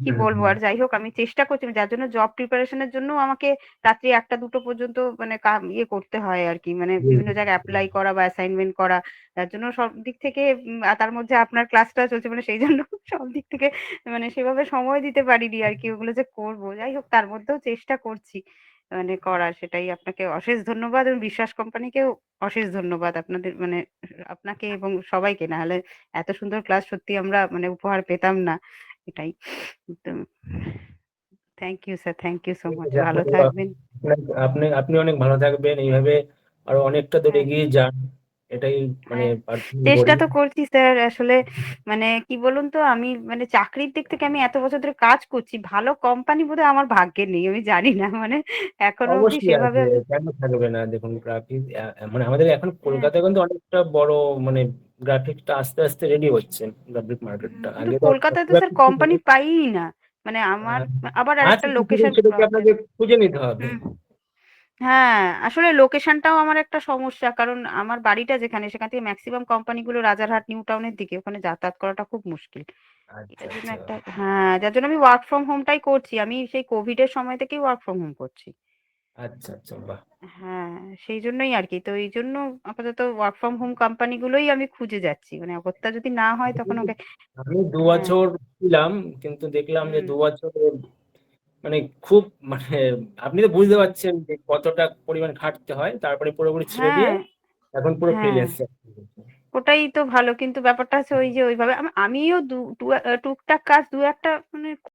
কি হুম, বলবো হুম। আর। যাই হোক আমি চেষ্টা করছি যার জন্য জব প্রিপারেশন এর জন্যও আমাকে রাত্রি ১টা-২টো পর্যন্ত মানে ইয়ে করতে হয় আরকি। মানে বিভিন্ন বুঝতে জায়গায় এপ্লাই করা বা অ্যাসাইনমেন্ট করা। যার জন্য সব দিক থেকে তার মধ্যে আপনার ক্লাসটা চলছে মানে সেই জন্য সব দিক থেকে মানে সেভাবে সময় দিতে পারিনি আরকি ওগুলো যে করব। যাই হোক তার মধ্যেও চেষ্টা করছি মানে করার। সেটাই আপনাকে অশেষ ধন্যবাদ এবং বিশ্বাস কোম্পানিকেও অশেষ ধন্যবাদ আপনাদের মানে আপনাকে এবং সবাইকে। না হলে এত সুন্দর ক্লাস সত্যি আমরা মানে উপহার পেতাম না। এটাই। তো thank you sir, thank you so ঠিক মাচ। আছে, ভালো থাকবেন। আপনি আপনি অনেক ভালো থাকবেন, এইভাবে আরো অনেকটা দূর হ্যাঁ, এগিয়ে যান, এটাই মানে হ্যাঁ। প্রার্থনা চেষ্টা করি। তো করছি স্যার। আসলে মানে কি বলুন তো আমি মানে চাকরির দিক থেকে আমি এত বছর ধরে কাজ করছি। ভালো কোম্পানি বোধহয় আমার ভাগ্যে নেই। আমি জানি না। মানে এখনো অবধি অবশ্যই সেভাবে আছে, আমি কেন থাকবে না? দেখুন গ্রাফিক মানে আমাদের এখন হ্যাঁ। কলকাতায় কিন্তু অনেকটা বড় মানে গ্রাফিকটা আস্তে আস্তে রেডি হচ্ছে, গ্রাফিক মার্কেটটা কিন্তু আগে তো কলকাতায় তো খুব স্যার একটা ছিল কোম্পানি না। পাইই না। মানে আমার আহ, আবার আছে আরেকটা কিছু লোকেশন সেটা কি প্রবলেম। আপনাকে খুঁজে নিতে হবে। হ্যাঁ, আসলে লোকেশনটাও আমার একটা সমস্যা, কারণ আমার বাড়িটা যেখানে সেখান থেকে ম্যাক্সিমাম কোম্পানিগুলো রাজারহাট নিউ টাউনের দিকে, ওখানে যাতায়াত করাটা খুব মুশকিল। আচ্ছা এটার জন্য আচ্ছা একটা, হ্যাঁ, যার জন্য আমি ওয়ার্ক ফ্রম হোমটাই করছি। আমি সেই কোভিড এর সময় থেকেই ওয়ার্ক ফ্রম হোম করছি। আচ্ছা আচ্ছা, বাহ। হ্যাঁ, সেই জন্যই আর কি। তো এই জন্য আপাতত ওয়ার্ক ফ্রম হোম কোম্পানিগুলোই আমি খুঁজে যাচ্ছি, মানে অগত্যা যদি না হয় তখন ওকে। আমি দু হ্যাঁ। বছর ছিলাম, কিন্তু দেখলাম যে হুম। 2 বছর মানে খুব মানে আপনি তো বুঝতে পারছেন যে কতটা পরিমাণ খাটতে হয়, তারপরে পুরোপুরি ছেড়ে দিয়ে হ্যাঁ। এখন পুরো হ্যাঁ, ফ্রিল্যান্স। ওটাই তো ভালো, কিন্তু ব্যাপারটা হচ্ছে ওই যে ওইভাবে আমিও টুকটাক কাজ দু একটা মানে